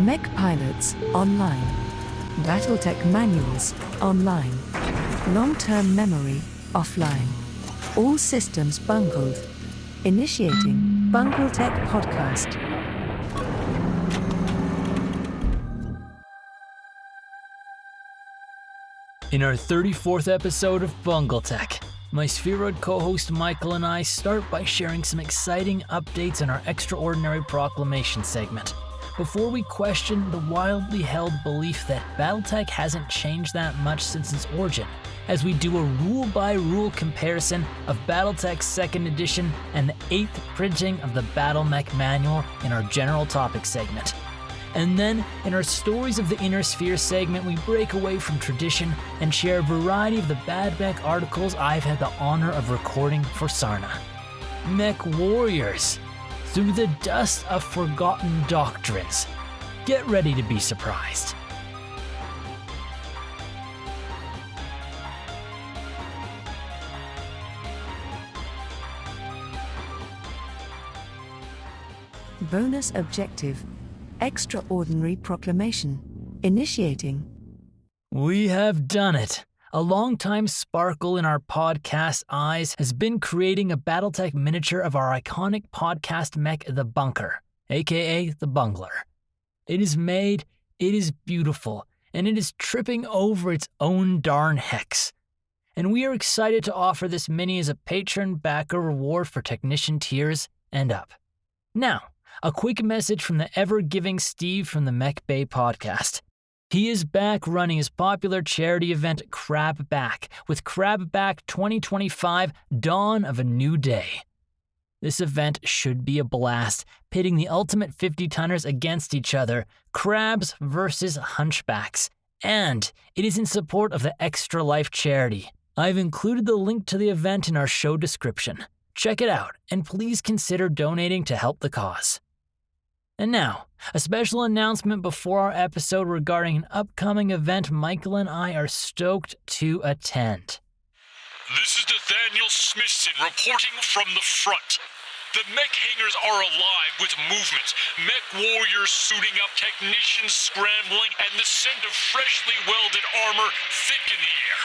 Mech pilots, online. BattleTech manuals, online. Long-term memory, offline. All systems bungled. Initiating BungleTech podcast. In our 34th episode of BungleTech, my spheroid co-host Michael and I start by sharing some exciting updates on our Extraordinary Proclamation segment, before we question the wildly held belief that BattleTech hasn't changed that much since its origin, as we do a rule-by-rule comparison of BattleTech Second Edition and the 8th printing of the BattleMech Manual in our general topic segment. And then, in our Stories of the Inner Sphere segment, we break away from tradition and share a variety of the BattleMech articles I've had the honor of recording for SARNA. MechWarriors, through the dust of forgotten doctrines. Get ready to be surprised. Bonus objective. Extraordinary Proclamation. Initiating. We have done it. A long-time sparkle in our podcast eyes has been creating a BattleTech miniature of our iconic podcast mech, the Bunker, aka the Bungler. It is made, it is beautiful, and it is tripping over its own darn hex. And we are excited to offer this mini as a patron backer reward for technician tiers and up. Now, a quick message from the ever-giving Steve from the Mech Bay podcast. He is back running his popular charity event Crab Back with Crab Back 2025 Dawn of a New Day. This event should be a blast, pitting the ultimate 50-tonners against each other, crabs versus hunchbacks, and it is in support of the Extra Life charity. I've included the link to the event in our show description. Check it out, and please consider donating to help the cause. And now, a special announcement before our episode regarding an upcoming event Michael and I are stoked to attend. This is Nathaniel Smithson reporting from the front. The mech hangars are alive with movement, MechWarriors suiting up, technicians scrambling, and the scent of freshly welded armor thick in the air.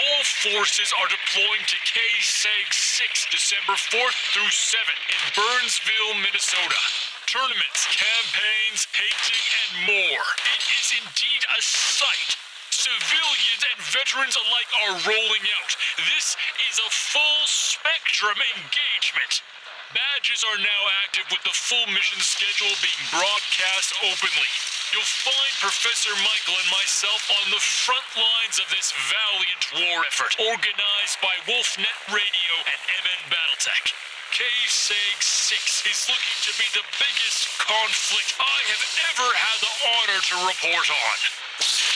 All forces are deploying to KSEG 6 December 4th through 7th in Burnsville, Minnesota. Tournaments, campaigns, painting, and more. It is indeed a sight. Civilians and veterans alike are rolling out. This is a full spectrum engagement. Badges are now active with the full mission schedule being broadcast openly. You'll find Professor Michael and myself on the front lines of this valiant war effort, organized by WolfNet Radio and MN BattleTech. KSEG 6 is looking to be the biggest conflict I have ever had the honor to report on.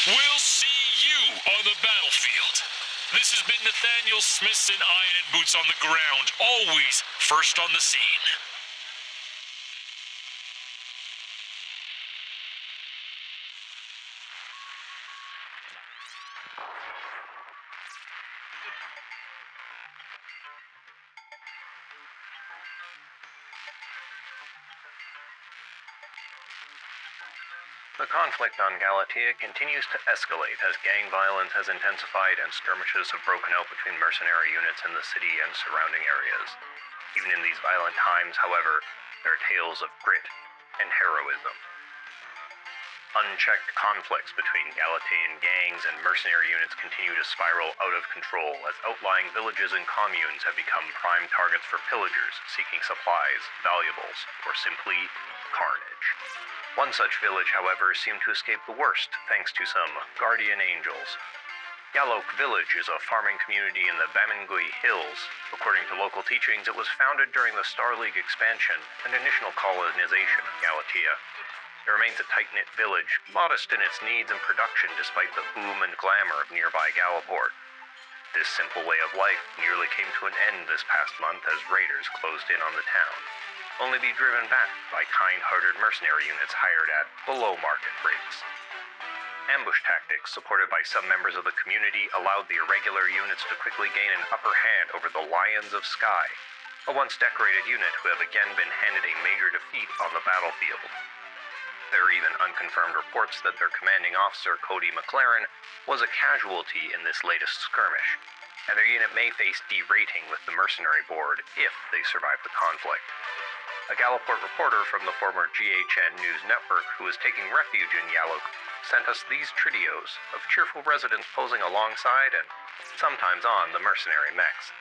We'll see you on the battlefield. This has been Nathaniel Smithson, Iron and Boots on the ground, always first on the scene. The conflict on Galatea continues to escalate as gang violence has intensified and skirmishes have broken out between mercenary units in the city and surrounding areas. Even in these violent times, however, there are tales of grit and heroism. Unchecked conflicts between Galatean gangs and mercenary units continue to spiral out of control as outlying villages and communes have become prime targets for pillagers seeking supplies, valuables, or simply carnage. One such village, however, seemed to escape the worst thanks to some guardian angels. Yalok Village is a farming community in the Bamingui Hills. According to local teachings, it was founded during the Star League expansion and initial colonization of Galatea. It remains a tight-knit village, modest in its needs and production despite the boom and glamour of nearby Galaport. This simple way of life nearly came to an end this past month as raiders closed in on the town, only to be driven back by kind-hearted mercenary units hired at below-market rates. Ambush tactics, supported by some members of the community, allowed the irregular units to quickly gain an upper hand over the Lions of Sky, a once decorated unit who have again been handed a major defeat on the battlefield. There are even unconfirmed reports that their commanding officer, Cody McLaren, was a casualty in this latest skirmish, and their unit may face derating with the mercenary board if they survive the conflict. A Galliport reporter from the former GHN News Network who is taking refuge in Yalok sent us these tridios of cheerful residents posing alongside and sometimes on the mercenary mechs.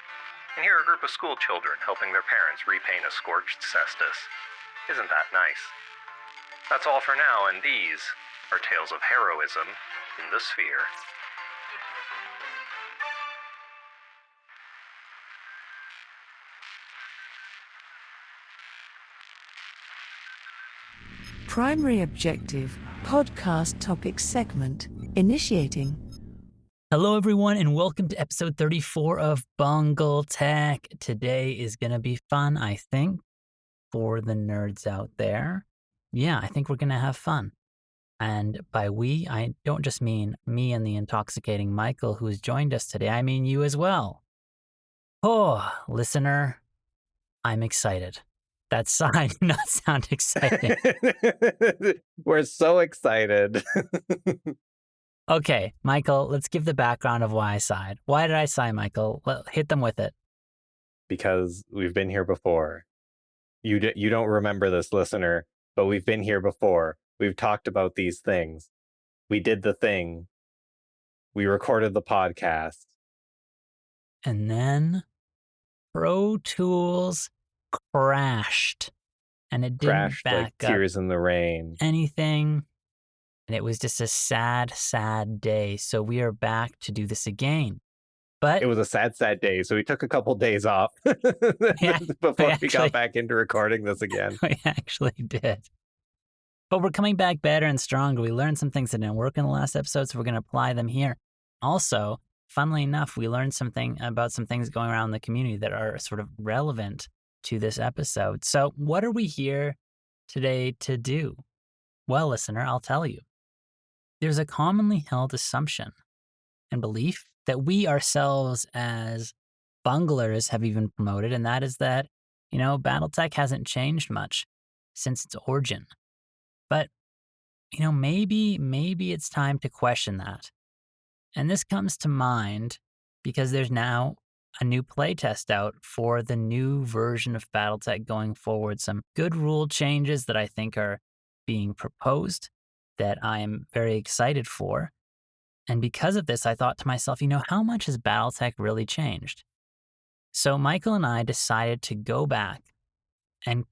And here are a group of school children helping their parents repaint a scorched cestus. Isn't that nice? That's all for now, and these are tales of heroism in the sphere. Primary objective, podcast topic segment, initiating. Hello, everyone, and welcome to episode 34 of BungleTech. Today is going to be fun, I think, for the nerds out there. Yeah, I think we're going to have fun. And by we, I don't just mean me and the intoxicating Michael who's joined us today. I mean you as well. Oh, listener, I'm excited. That sigh did not sound exciting. We're so excited. Okay, Michael, let's give the background of why I sighed. Why did I sigh, Michael? Hit them with it. Because we've been here before. You don't remember this, listener, but we've been here before. We've talked about these things. We did the thing. We recorded the podcast. And then Pro Tools crashed. And it didn't Crashed back like up tears in the rain. anything. And it was just a sad, sad day. So we are back to do this again. But It was a sad, sad day, so we took a couple days off before we got back into recording this again. we actually did. But we're coming back better and stronger. We learned some things that didn't work in the last episode, so we're going to apply them here. Also, funnily enough, we learned something about some things going around in the community that are sort of relevant to this episode. So what are we here today to do? Well, listener, I'll tell you. There's a commonly held assumption and belief that we ourselves as bunglers have even promoted, and that is that, BattleTech hasn't changed much since its origin. But, maybe it's time to question that. And this comes to mind because there's now a new playtest out for the new version of BattleTech going forward. Some good rule changes that I think are being proposed that I am very excited for. And because of this, I thought to myself, how much has BattleTech really changed? So Michael and I decided to go back and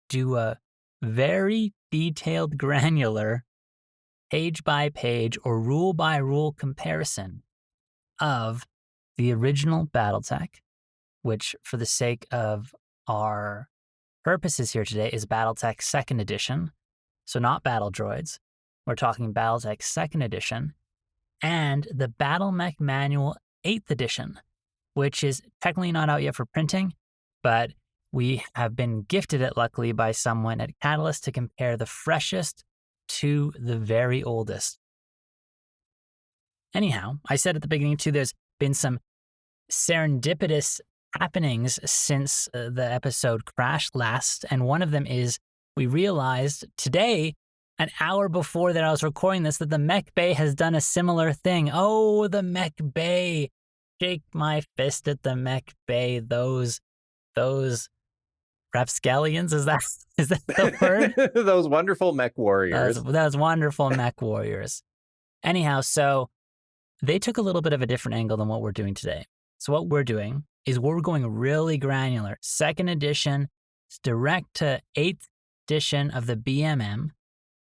do a very detailed, granular, page-by-page or rule-by-rule comparison of the original BattleTech, which for the sake of our purposes here today is BattleTech Second Edition, so not Battle Droids. We're talking BattleTech Second Edition, and the BattleMech Manual 8th Edition, which is technically not out yet for printing, but we have been gifted it luckily by someone at Catalyst to compare the freshest to the very oldest. Anyhow, I said at the beginning too, there's been some serendipitous happenings since the episode crashed last, and one of them is we realized today, an hour before that I was recording this, that the Mech Bay has done a similar thing. Oh, the Mech Bay. Shake my fist at the Mech Bay. Those rapscallions, is that the word? Those wonderful MechWarriors. Those wonderful MechWarriors. Anyhow, so they took a little bit of a different angle than what we're doing today. So what we're doing is we're going really granular. Second edition, it's direct to 8th edition of the BMM.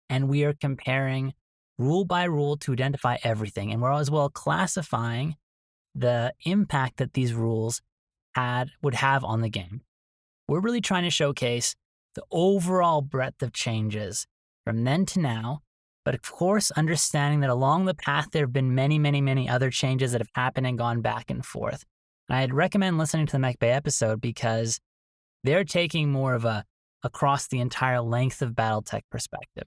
And we are comparing rule by rule to identify everything. And we're as well classifying the impact that these rules would have on the game. We're really trying to showcase the overall breadth of changes from then to now, but of course, understanding that along the path, there have been many, many, many other changes that have happened and gone back and forth. And I'd recommend listening to the Mech Bay episode because they're taking more of a across the entire length of BattleTech perspective.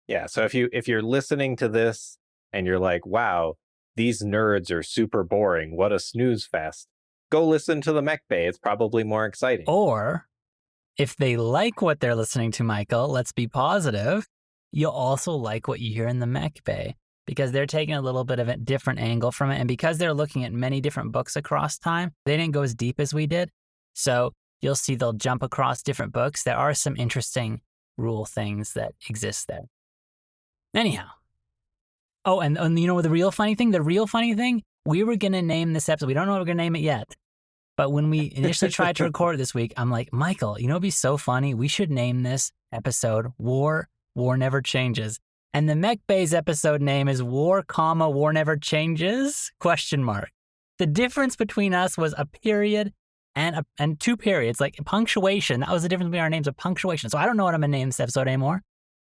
Yeah, so if you're listening to this and you're like, wow, these nerds are super boring, what a snooze fest, go listen to the Mech Bay. It's probably more exciting. Or if they like what they're listening to, Michael, let's be positive, you'll also like what you hear in the Mech Bay, because they're taking a little bit of a different angle from it. And because they're looking at many different books across time, they didn't go as deep as we did. So you'll see they'll jump across different books. There are some interesting rule things that exist there. Anyhow. Oh, and you know the real funny thing? The real funny thing, we were going to name this episode. We don't know what we're going to name it yet. But when we initially tried to record it this week, I'm like, Michael, you know, it'd be so funny. We should name this episode War Never Changes. And the Mech Bay's episode name is War, War Never Changes, ? The difference between us was a period and two periods, like punctuation. That was the difference between our names, of punctuation. So I don't know what I'm going to name this episode anymore.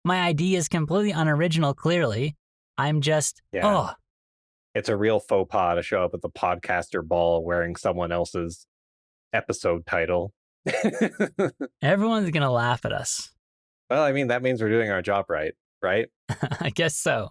My idea is completely unoriginal, clearly. I'm just, It's a real faux pas to show up at the podcaster ball wearing someone else's episode title. Everyone's going to laugh at us. Well, I mean, that means we're doing our job right? I guess so.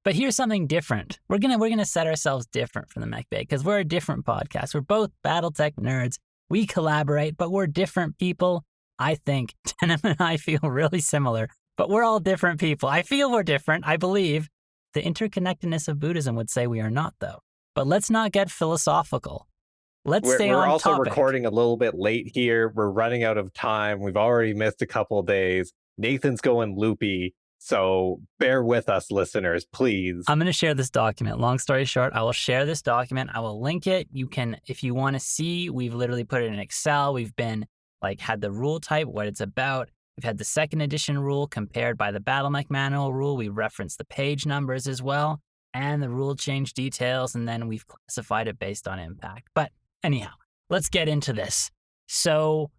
But here's something different. We're gonna set ourselves different from the Mech Bay, because we're a different podcast. We're both BattleTech nerds. We collaborate, but we're different people. I think Denim and I feel really similar, but we're all different people. I feel we're different. I believe. The interconnectedness of Buddhism would say we are not, though. But let's not get philosophical. Let's stay on topic. We're also recording a little bit late here. We're running out of time. We've already missed a couple of days. Nathan's going loopy, so bear with us, listeners, please. I'm going to share this document. Long story short, I will share this document. I will link it. You can, if you want to see, we've literally put it in Excel. We've been had the rule type, what it's about. We've had the second edition rule compared by the BattleMech Manual rule. We referenced the page numbers as well, and the rule change details, and then we've classified it based on impact. But anyhow, let's get into this. So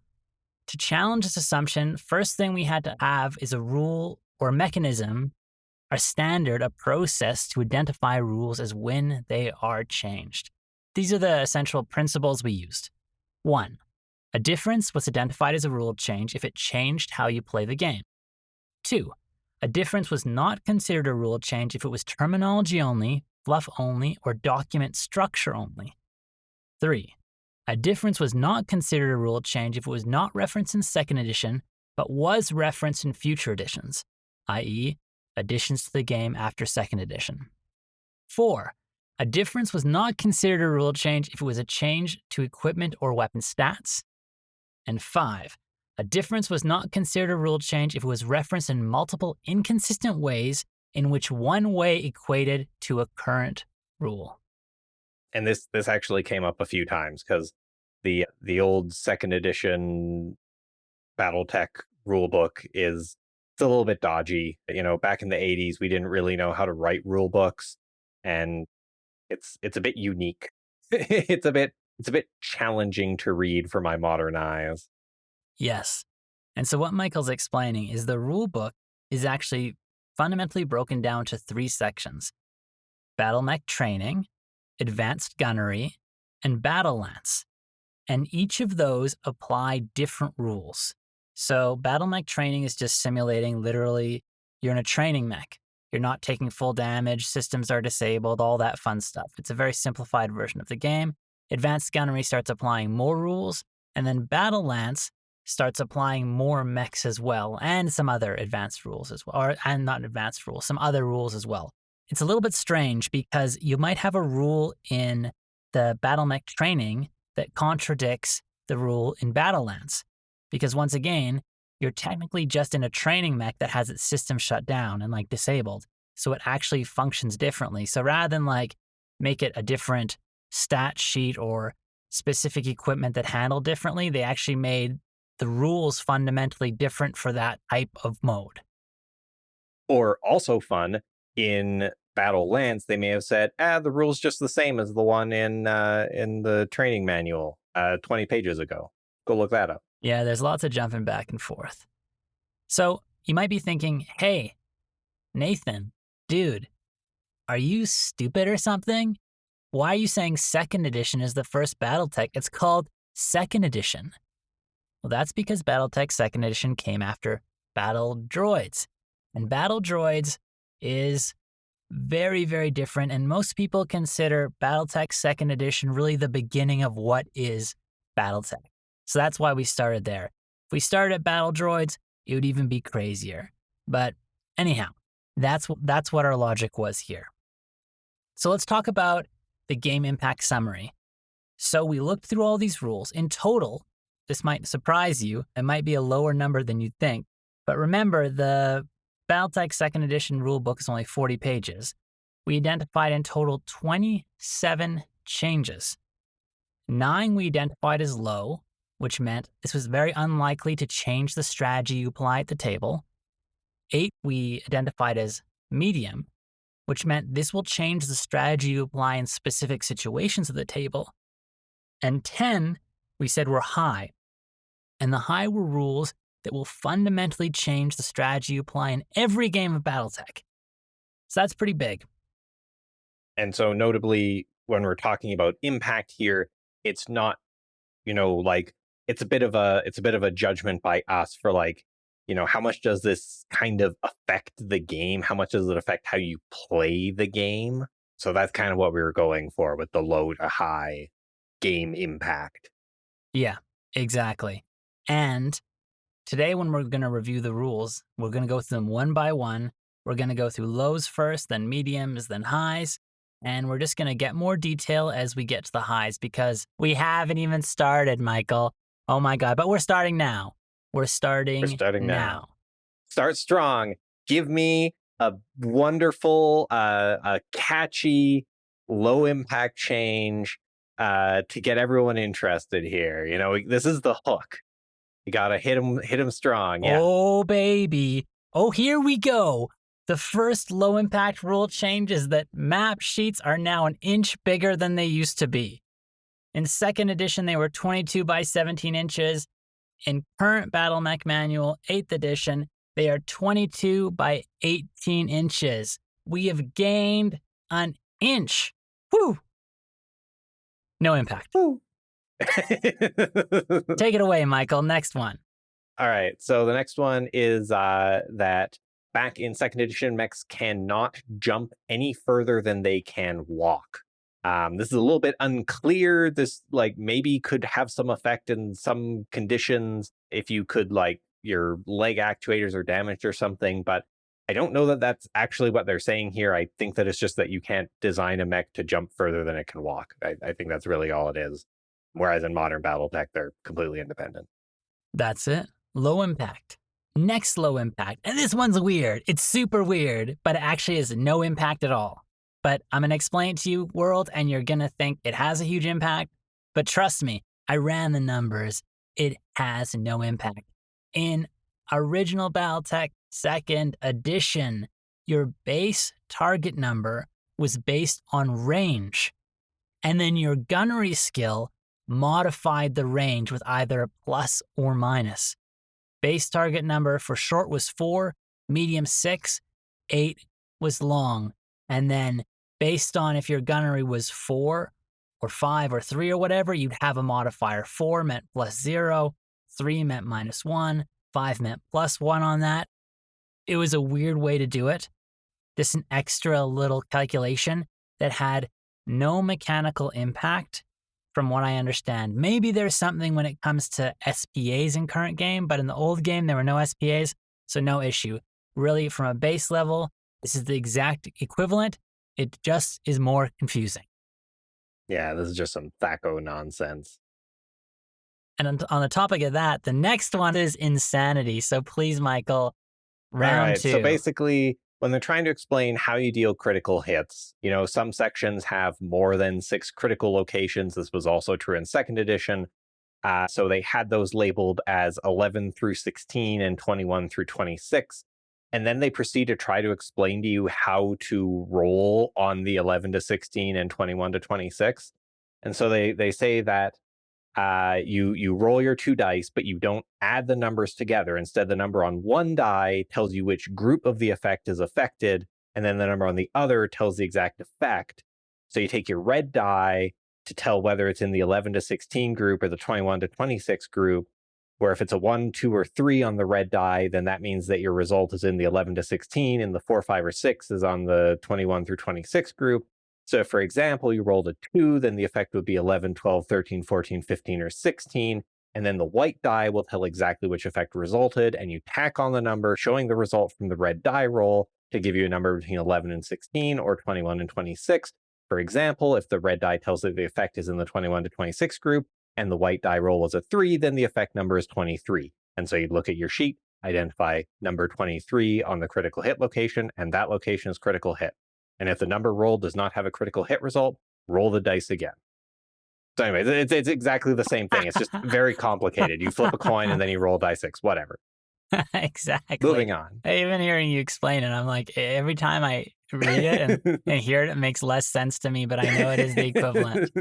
to challenge this assumption, first thing we had to have is a rule or a mechanism, a standard, a process to identify rules as when they are changed. These are the essential principles we used. 1. A difference was identified as a rule change if it changed how you play the game. 2. A difference was not considered a rule change if it was terminology only, fluff only, or document structure only. 3. A difference was not considered a rule change if it was not referenced in second edition, but was referenced in future editions, i.e., additions to the game after second edition. 4. A difference was not considered a rule change if it was a change to equipment or weapon stats. And 5, a difference was not considered a rule change if it was referenced in multiple inconsistent ways in which one way equated to a current rule. And this actually came up a few times because the old second edition BattleTech rulebook it's a little bit dodgy. You know, back in the 80s, we didn't really know how to write rule books, and it's a bit unique. It's a bit challenging to read for my modern eyes. Yes. And so what Michael's explaining is the rule book is actually fundamentally broken down to 3 sections: BattleMech Training, Advanced Gunnery, and Battle Lance. And each of those apply different rules. So BattleMech Training is just simulating literally you're in a training mech. You're not taking full damage, systems are disabled, all that fun stuff. It's a very simplified version of the game. Advanced Gunnery starts applying more rules, and then Battle Lance starts applying more mechs as well, and some other advanced rules as well, and not advanced rules, some other rules as well. It's a little bit strange because you might have a rule in the BattleMech Training that contradicts the rule in Battle Lance, because once again, you're technically just in a training mech that has its system shut down and disabled, so it actually functions differently. So rather than make it a different stat sheet or specific equipment that handle differently, they actually made the rules fundamentally different for that type of mode. Or also fun, in Battle Lance, they may have said, the rule's just the same as the one in the training manual 20 pages ago. Go look that up. Yeah, there's lots of jumping back and forth. So you might be thinking, hey, Nathan, dude, are you stupid or something? Why are you saying second edition is the first BattleTech? It's called second edition. Well, that's because BattleTech Second Edition came after Battle Droids. And Battle Droids is very, very different. And most people consider BattleTech Second Edition really the beginning of what is BattleTech. So that's why we started there. If we started at Battle Droids, it would even be crazier. But Anyhow, that's what our logic was here. So let's talk about the game impact summary. So we looked through all these rules. In total, this might surprise you. It might be a lower number than you'd think. But remember, the BattleTech Second Edition rulebook is only 40 pages. We identified in total 27 changes. 9 we identified as low, which meant this was very unlikely to change the strategy you apply at the table. 8 we identified as medium, which meant this will change the strategy you apply in specific situations at the table. And 10 we said were high. And the high were rules that will fundamentally change the strategy you apply in every game of BattleTech. So that's pretty big. And so notably, when we're talking about impact here, it's not, like it's a bit of a judgment by us for like, how much does this kind of affect the game? How much does it affect how you play the game? So that's kind of what we were going for with the low to high game impact. Yeah, exactly. And today, when we're going to review the rules, we're going to go through them one by one. We're going to go through lows first, then mediums, then highs. And we're just going to get more detail as we get to the highs because we haven't even started, Michael. Oh my God, but we're starting now. We're starting now. Start strong. Give me a wonderful, a catchy, low impact change to get everyone interested here. This is the hook. You gotta hit him strong. Yeah. Oh, baby. Oh, here we go. The first low impact rule change is that map sheets are now an inch bigger than they used to be. In second edition, they were 22 by 17 inches. In current BattleMech Manual, 8th edition, they are 22 by 18 inches. We have gained an inch. Woo! No impact. Woo. Take it away, Michael. Next one. All right. So the next one is that back in second edition, mechs cannot jump any further than they can walk. This is a little bit unclear. This maybe could have some effect in some conditions if you could your leg actuators are damaged or something, but I don't know that that's actually what they're saying here. I think that it's just that you can't design a mech to jump further than it can walk. I think that's really all it is. Whereas in modern BattleTech, they're completely independent. That's it. Low impact. Next low impact. And this one's weird. It's super weird, but it actually has no impact at all. But I'm going to explain it to you, world, and you're going to think it has a huge impact. But trust me, I ran the numbers. It has no impact. In original BattleTech Second Edition, your base target number was based on range. And then your gunnery skill modified the range with either a plus or minus. Base target number for short was 4, medium 6, 8 was long. And then based on if your gunnery was 4 or 5 or 3 or whatever, you'd have a modifier. 4 meant plus 0, 3 meant minus 1, 5 meant plus 1 on that. It was a weird way to do it. Just an extra little calculation that had no mechanical impact from what I understand. Maybe there's something when it comes to SPAs in current game, but in the old game, there were no SPAs, so no issue. Really, from a base level, this is the exact equivalent. It just is more confusing. Yeah, this is just some THACO nonsense. And on the topic of that, the next one is insanity. So please, Michael, round 2. So basically, when they're trying to explain how you deal critical hits, some sections have more than 6 critical locations. This was also true in second edition. So they had those labeled as 11 through 16 and 21 through 26. And then they proceed to try to explain to you how to roll on the 11 to 16 and 21 to 26. And so they say that you roll your 2 dice, but you don't add the numbers together. Instead, the number on one die tells you which group of the effect is affected, and then the number on the other tells the exact effect. So you take your red die to tell whether it's in the 11 to 16 group or the 21 to 26 group, where if it's a 1, 2, or 3 on the red die, then that means that your result is in the 11 to 16, and the 4, 5, or 6 is on the 21 through 26 group. So if, for example, you rolled a 2, then the effect would be 11, 12, 13, 14, 15, or 16. and then the white die will tell exactly which effect resulted, and you tack on the number showing the result from the red die roll to give you a number between 11 and 16 or 21 and 26. For example, if the red die tells that the effect is in the 21 to 26 group and the white die roll was a 3, then the effect number is 23. And so you'd look at your sheet, identify number 23 on the critical hit location, and that location is critical hit. And if the number rolled does not have a critical hit result, roll the dice again. So anyway, it's exactly the same thing. It's just very complicated. You flip a coin and then you roll die 6, whatever. Exactly. Moving on. Even hearing you explain it, I'm like, every time I read it and hear it, it makes less sense to me, but I know it is the equivalent.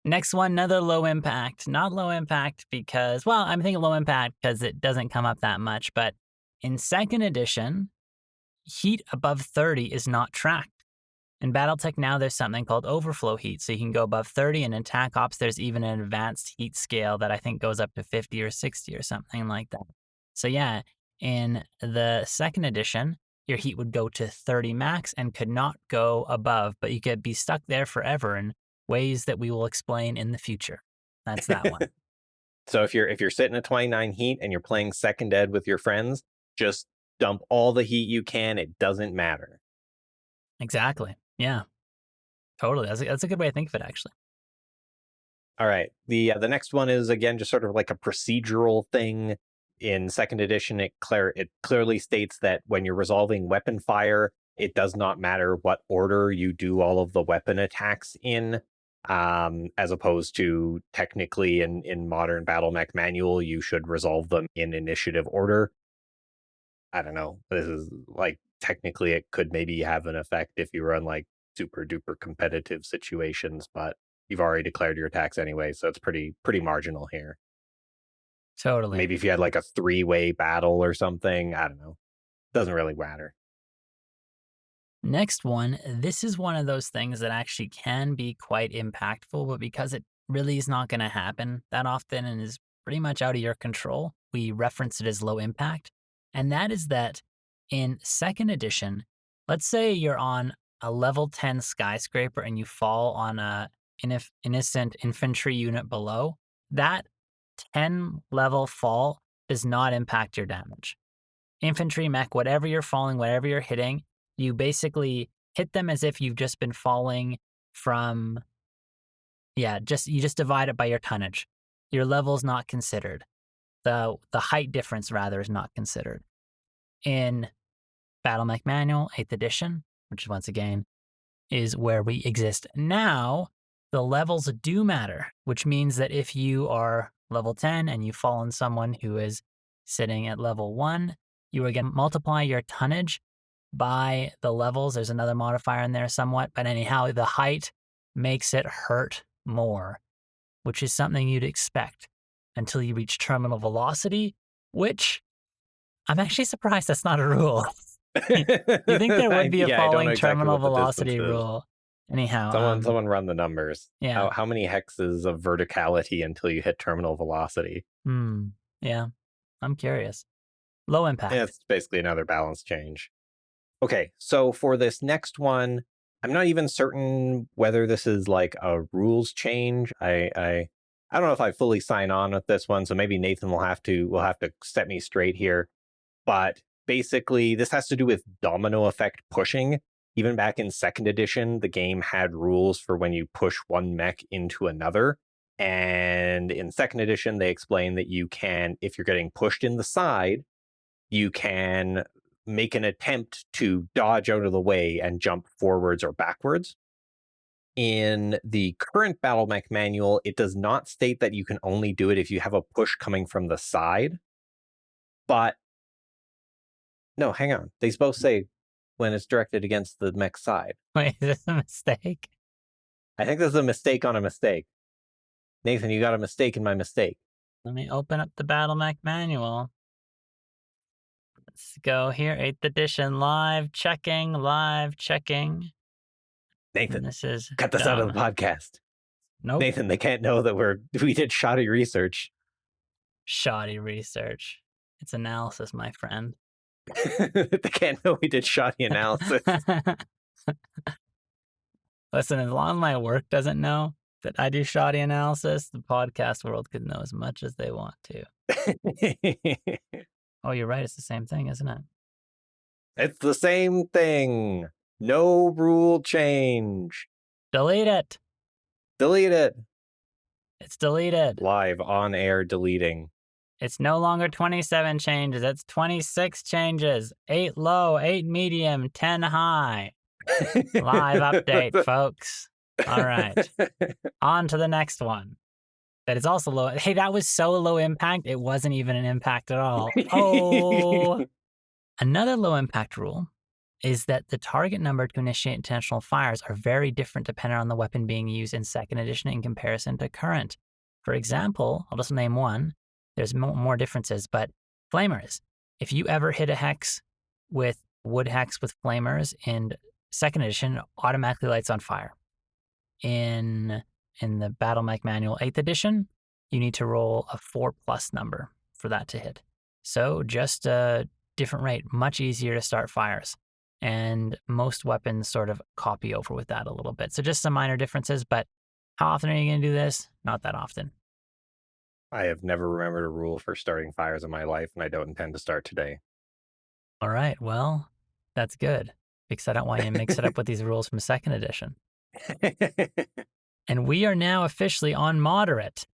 Next one, another low impact. Not low impact because, well, I'm thinking low impact because it doesn't come up that much, but in second edition, heat above 30 is not tracked. In BattleTech now, there's something called overflow heat, so you can go above 30, and in TAC Ops, there's even an advanced heat scale that I think goes up to 50 or 60 or something like that. So yeah, in the second edition, your heat would go to 30 max and could not go above, but you could be stuck there forever in ways that we will explain in the future. That's that one. So if you're sitting at 29 heat and you're playing second ed with your friends, just dump all the heat you can. It doesn't matter. Exactly. Yeah. Totally. That's a good way to think of it, actually. All right. The next one is, again, just sort of like a procedural thing. In second edition, it clearly states that when you're resolving weapon fire, it does not matter what order you do all of the weapon attacks in, as opposed to technically in modern BattleMech Manual, you should resolve them in initiative order. I don't know. This is like, technically it could maybe have an effect if you run like super duper competitive situations, but you've already declared your attacks anyway, so it's pretty marginal here. Totally. Maybe if you had like a 3-way battle or something, I don't know. Doesn't really matter. Next one, this is one of those things that actually can be quite impactful, but because it really is not going to happen that often and is pretty much out of your control, we reference it as low impact. And that is that in second edition, let's say you're on a level 10 skyscraper and you fall on a innocent infantry unit below, that 10 level fall does not impact your damage. Infantry, mech, whatever you're falling, whatever you're hitting, you basically hit them as if you've just been falling from, you just divide it by your tonnage. Your level's not considered. The height difference, rather, is not considered. In BattleMech Manual, 8th edition, which once again is where we exist now, the levels do matter, which means that if you are level 10 and you fall on someone who is sitting at level 1, you are going to multiply your tonnage by the levels. There's another modifier in there somewhat, but anyhow, the height makes it hurt more, which is something you'd expect until you reach terminal velocity, which I'm actually surprised that's not a rule. You think there would be a falling terminal velocity rule? Anyhow, someone run the numbers. Yeah. How many hexes of verticality until you hit terminal velocity? Yeah, I'm curious. Low impact. Yeah, it's basically another balance change. Okay, so for this next one, I'm not even certain whether this is like a rules change. I don't know if I fully sign on with this one, so maybe Nathan will have to set me straight here. But basically, this has to do with domino effect pushing. Even back in second edition, the game had rules for when you push one mech into another. And in second edition, they explain that you can, if you're getting pushed in the side, you can make an attempt to dodge out of the way and jump forwards or backwards. In the current BattleMech Manual, it does not state that you can only do it if you have a push coming from the side. But no, hang on. They both say when it's directed against the mech side. Wait, is this a mistake? I think this is a mistake on a mistake. Nathan, you got a mistake in my mistake. Let me open up the BattleMech Manual. Let's go here, 8th edition, live checking. Nathan, this is cut this out of the podcast. Nope. Nathan, they can't know that we did shoddy research. Shoddy research. It's analysis, my friend. They can't know we did shoddy analysis. Listen, as long as my work doesn't know, that I do shoddy analysis, the podcast world could know as much as they want to. Oh, you're right. It's the same thing, isn't it? It's the same thing. No rule change. Delete it. Delete it. It's deleted. Live on air deleting. It's no longer 27 changes. It's 26 changes. 8 low, 8 medium, 10 high. Live update, folks. All right. On to the next one. That is also low. Hey, that was so low impact, it wasn't even an impact at all. Oh. Another low impact rule is that the target number to initiate intentional fires are very different depending on the weapon being used in second edition in comparison to current. For example, I'll just name one. There's more differences, but flamers. If you ever hit a hex with wood hex with flamers in second edition, it automatically lights on fire. In the BattleMech Manual 8th edition, you need to roll a 4+ number for that to hit. So just a different rate, much easier to start fires. And most weapons sort of copy over with that a little bit. So just some minor differences, but how often are you going to do this? Not that often. I have never remembered a rule for starting fires in my life, and I don't intend to start today. All right, well, that's good, because I don't want you to mix it up with these rules from second edition. And we are now officially on moderate.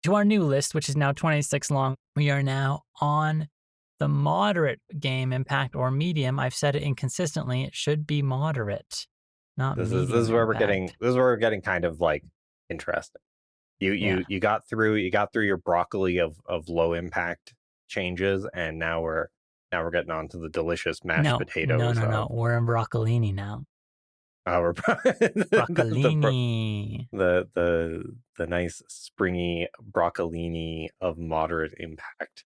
To our new list, which is now 26 long, we are now on the moderate game impact or medium. I've said it inconsistently. It should be moderate, not medium. This is where impact. we're getting kind of like interesting. You got through your broccoli of low impact changes, and now we're getting on to the delicious mashed potatoes. No. We're in broccolini now. We're broccolini. The nice springy broccolini of moderate impact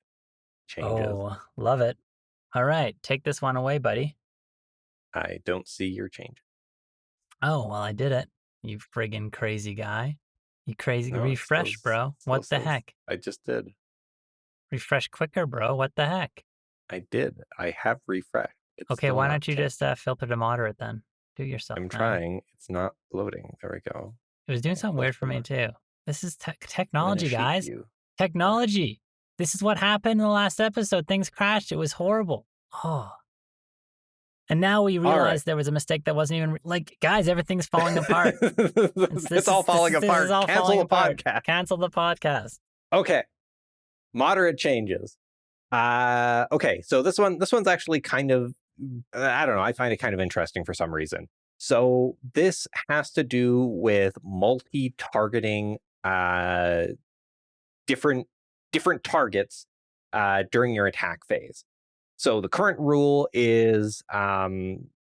changes. Oh, love it. All right, take this one away, buddy. I don't see your change. Oh, well, I did it. You friggin' crazy guy. You crazy. Refresh, bro. What the heck? I just did. Refresh quicker, bro. What the heck? I did. I have refreshed. Okay, why don't you just filter to moderate then? Do it yourself. I'm trying. It's not loading. There we go. It was doing something weird for me too. This is technology, guys. Technology. This is what happened in the last episode. Things crashed. It was horrible. Oh. And now we realize there was a mistake that wasn't even guys, everything's falling apart. It's all falling apart. Cancel the podcast. Cancel the podcast. Okay. Moderate changes. Okay, so this one's actually kind of, I don't know, I find it kind of interesting for some reason. So this has to do with multi-targeting different targets during your attack phase. So the current rule is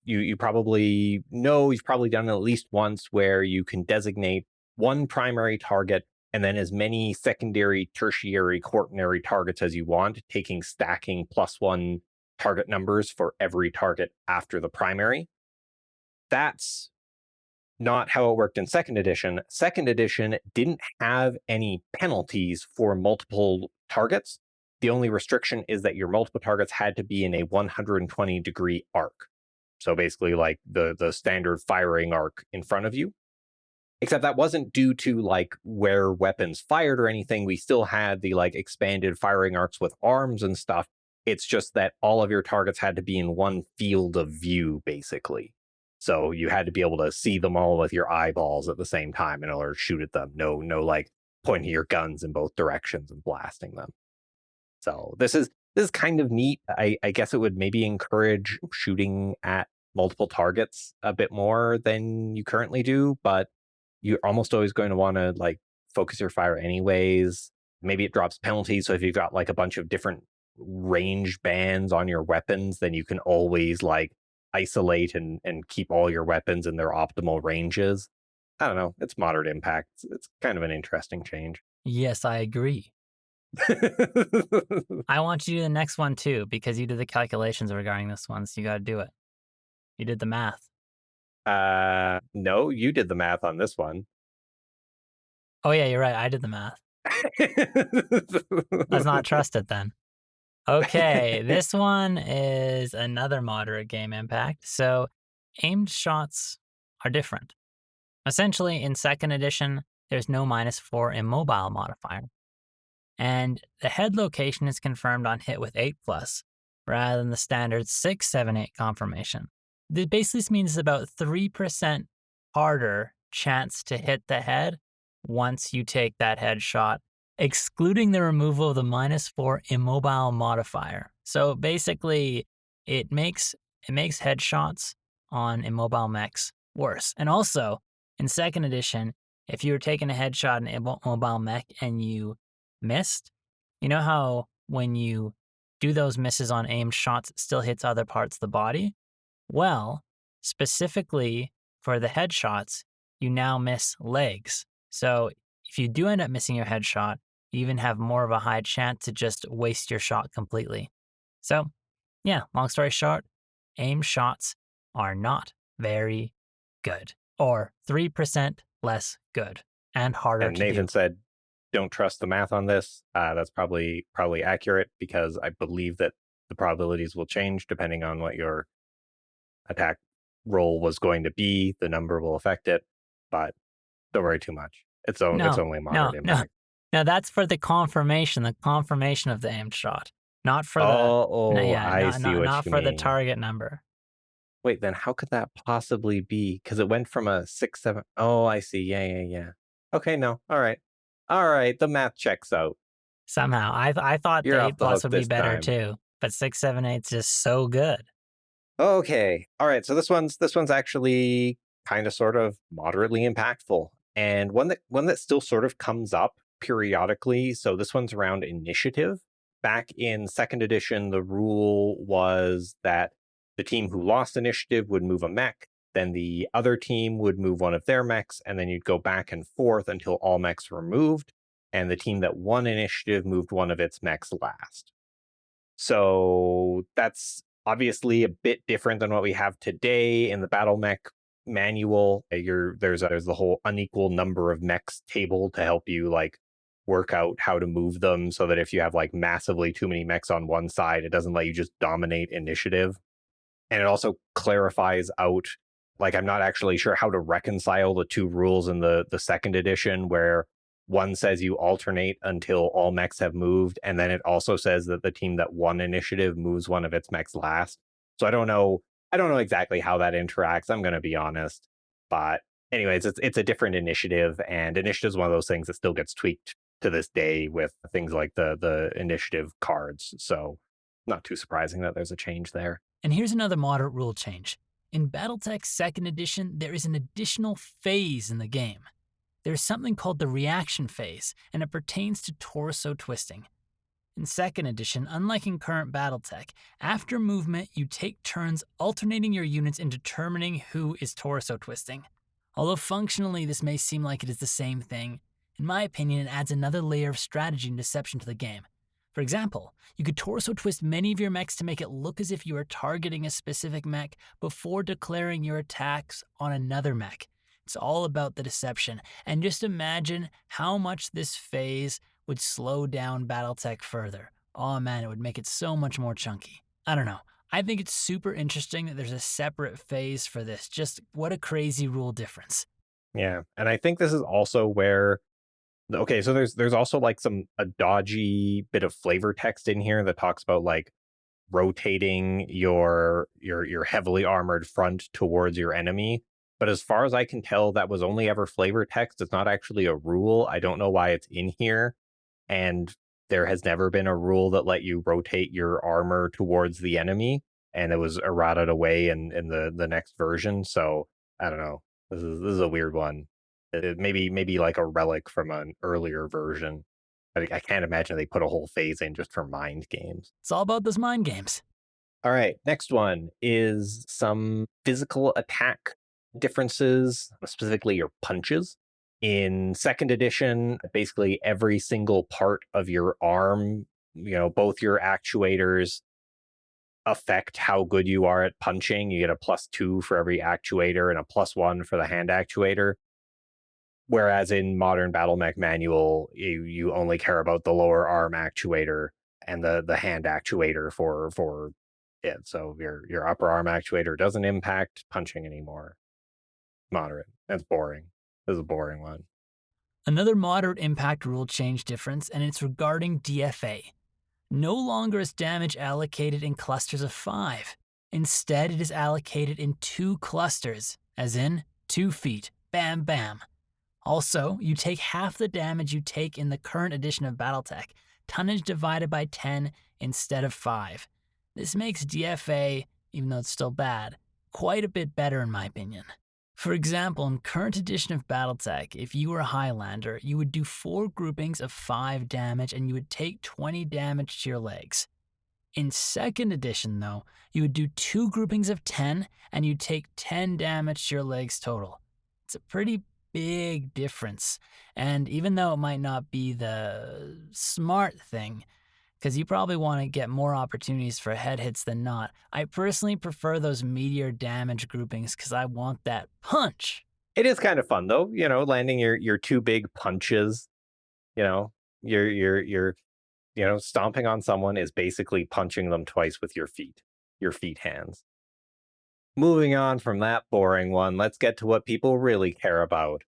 you probably know, you've probably done it at least once, where you can designate one primary target and then as many secondary, tertiary, quaternary targets as you want, taking stacking +1 target numbers for every target after the primary. That's not how it worked in second edition. Second edition didn't have any penalties for multiple targets. The only restriction is that your multiple targets had to be in a 120-degree arc. So basically like the standard firing arc in front of you. Except that wasn't due to like where weapons fired or anything. We still had the like expanded firing arcs with arms and stuff. It's just that all of your targets had to be in one field of view, basically. So you had to be able to see them all with your eyeballs at the same time in order to shoot at them. No like pointing your guns in both directions and blasting them. So this is kind of neat. I guess it would maybe encourage shooting at multiple targets a bit more than you currently do, but you're almost always going to want to like focus your fire anyways. Maybe it drops penalties. So if you've got like a bunch of different range bands on your weapons, then you can always like isolate and keep all your weapons in their optimal ranges. I don't know. It's moderate impact. It's kind of an interesting change. Yes, I agree. I want you to do the next one too, because you did the calculations regarding this one, so you got to do it. You did the math. No, you did the math on this one. Oh yeah, you're right. I did the math. Let's not trust it then. Okay, this one is another moderate game impact. So aimed shots are different. Essentially, in second edition, there's no -4 immobile modifier. And the head location is confirmed on hit with 8+, rather than the standard 6, 7, 8 confirmation. This basically means it's about 3% harder chance to hit the head once you take that headshot, excluding the removal of the -4 immobile modifier. So basically, it makes headshots on immobile mechs worse. And also, in second edition, if you were taking a headshot in immobile mech and you missed, you know how when you do those misses on aimed shots, it still hits other parts of the body? Well, specifically for the headshots, you now miss legs. So if you do end up missing your headshot, you even have more of a high chance to just waste your shot completely. So, yeah, long story short, aimed shots are not very good, or 3% less good and harder And to Nathan do. said, don't trust the math on this. That's probably accurate, because I believe that the probabilities will change depending on what your attack roll was going to be. The number will affect it, but don't worry too much. It's only moderate impact. No, that's for the confirmation of the aimed shot, not for I see what not you for the mean. target number. Wait, then how could that possibly be? Because it went from a 6, 7. Oh, I see. Yeah. Okay, no. All right. The math checks out. Somehow, I thought You're the off 8+ the hook would be this better time. too, but 6, 7, 8's just so good. Okay. All right. So this one's actually kind of sort of moderately impactful, and one that still sort of comes up periodically. So this one's around initiative. Back in second edition, the rule was that the team who lost initiative would move a mech, then the other team would move one of their mechs, and then you'd go back and forth until all mechs were moved, and the team that won initiative moved one of its mechs last. So that's obviously a bit different than what we have today in the BattleMech Manual. There's the whole unequal number of mechs table to help you like work out how to move them, so that if you have like massively too many mechs on one side, it doesn't let you just dominate initiative. And it also clarifies out, like, I'm not actually sure how to reconcile the two rules in the second edition, where one says you alternate until all mechs have moved, and then it also says that the team that won initiative moves one of its mechs last. So I don't know exactly how that interacts, I'm going to be honest. But anyways, it's a different initiative, and initiative is one of those things that still gets tweaked to this day with things like the initiative cards. So not too surprising that there's a change there. And here's another moderate rule change. In BattleTech Second Edition, there is an additional phase in the game. There's something called the reaction phase, and it pertains to torso twisting. In second edition, unlike in current BattleTech, after movement, you take turns alternating your units in determining who is torso twisting. Although functionally this may seem like it is the same thing, in my opinion it adds another layer of strategy and deception to the game. For example, you could torso twist many of your mechs to make it look as if you are targeting a specific mech before declaring your attacks on another mech. It's all about the deception, and just imagine how much this phase would slow down BattleTech further. Oh man, it would make it so much more chunky. I don't know. I think it's super interesting that there's a separate phase for this. Just what a crazy rule difference. Yeah, and I think this is also where, okay, so there's also like a dodgy bit of flavor text in here that talks about like rotating your heavily armored front towards your enemy. But as far as I can tell, that was only ever flavor text. It's not actually a rule. I don't know why it's in here. And there has never been a rule that let you rotate your armor towards the enemy. And it was errated away in the next version. So I don't know. This is a weird one. It maybe like a relic from an earlier version. I can't imagine they put a whole phase in just for mind games. It's all about those mind games. All right, next one is some physical attack differences, specifically your punches. In second edition, basically every single part of your arm, both your actuators affect how good you are at punching. You get a +2 for every actuator and a +1 for the hand actuator. Whereas in modern BattleMech Manual, you only care about the lower arm actuator and the hand actuator for it. So your upper arm actuator doesn't impact punching anymore. Moderate. That's boring. This is a boring one. Another moderate impact rule change difference, and it's regarding DFA. No longer is damage allocated in clusters of 5. Instead, it is allocated in 2 clusters, as in 2 feet. Bam, bam. Also, you take half the damage you take in the current edition of BattleTech, tonnage divided by 10 instead of 5. This makes DFA, even though it's still bad, quite a bit better in my opinion. For example, in current edition of BattleTech, if you were a Highlander, you would do 4 groupings of 5 damage and you would take 20 damage to your legs. In second edition though, you would do 2 groupings of 10 and you'd take 10 damage to your legs total. It's a pretty big difference, and even though it might not be the smart thing, because you probably want to get more opportunities for head hits than not, I personally prefer those meteor damage groupings because I want that punch. It is kind of fun though, landing your 2 big punches. You're stomping on someone is basically punching them twice with your feet hands. Moving on from that boring one, let's get to what people really care about.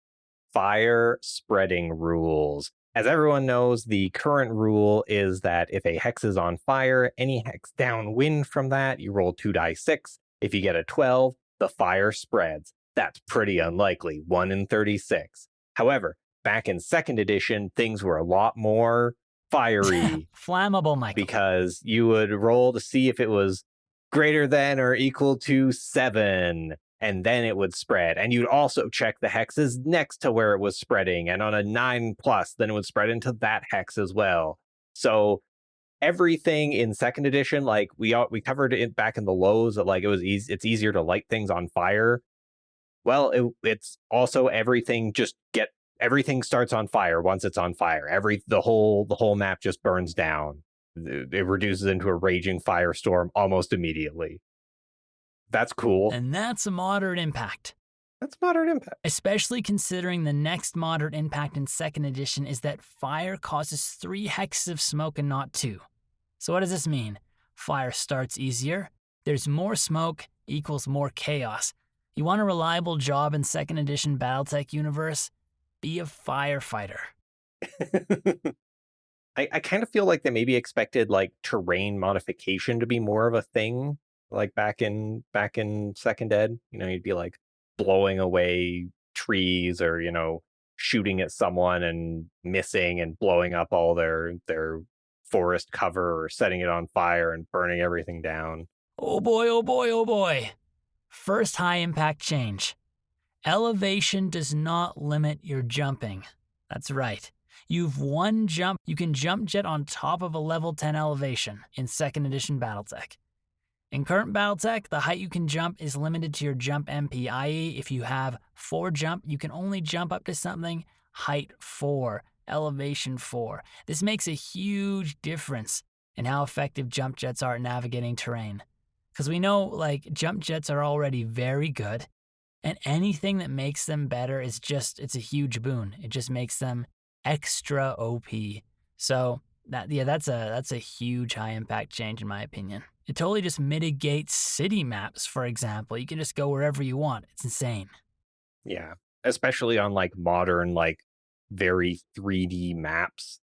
Fire spreading rules. As everyone knows, the current rule is that if a hex is on fire, any hex downwind from that, you roll 2d6. If you get a 12, the fire spreads. That's pretty unlikely, 1 in 36. However, back in second edition, things were a lot more fiery. Flammable, Michael. Because you would roll to see if it was greater than or equal to 7, and then it would spread. And you'd also check the hexes next to where it was spreading, and on a 9+, then it would spread into that hex as well. So everything in second edition, like we covered it back in the lows, that like it's easier to light things on fire. Well, it's also everything starts on fire once it's on fire. The whole map just burns down. It reduces into a raging firestorm almost immediately. That's cool. And that's a moderate impact. That's moderate impact. Especially considering the next moderate impact in second edition is that fire causes 3 hexes of smoke and not 2. So what does this mean? Fire starts easier. There's more smoke equals more chaos. You want a reliable job in second edition BattleTech universe? Be a firefighter. I kind of feel like they maybe expected like terrain modification to be more of a thing, like back in second ed. You'd be like blowing away trees or shooting at someone and missing and blowing up all their forest cover or setting it on fire and burning everything down. Oh boy, oh boy, oh boy. First high impact change. Elevation does not limit your jumping. That's right. You've 1 jump. You can jump jet on top of a level 10 elevation in second edition BattleTech. In current BattleTech, the height you can jump is limited to your jump MP, i.e. if you have 4 jump, you can only jump up to something height 4, elevation 4. This makes a huge difference in how effective jump jets are at navigating terrain. Because we know, like, jump jets are already very good, and anything that makes them better it's a huge boon. It just makes them extra OP. So that's a huge high impact change in my opinion. It totally just mitigates city maps, for example. You can just go wherever you want. It's insane. Yeah, especially on like modern, like very 3D maps.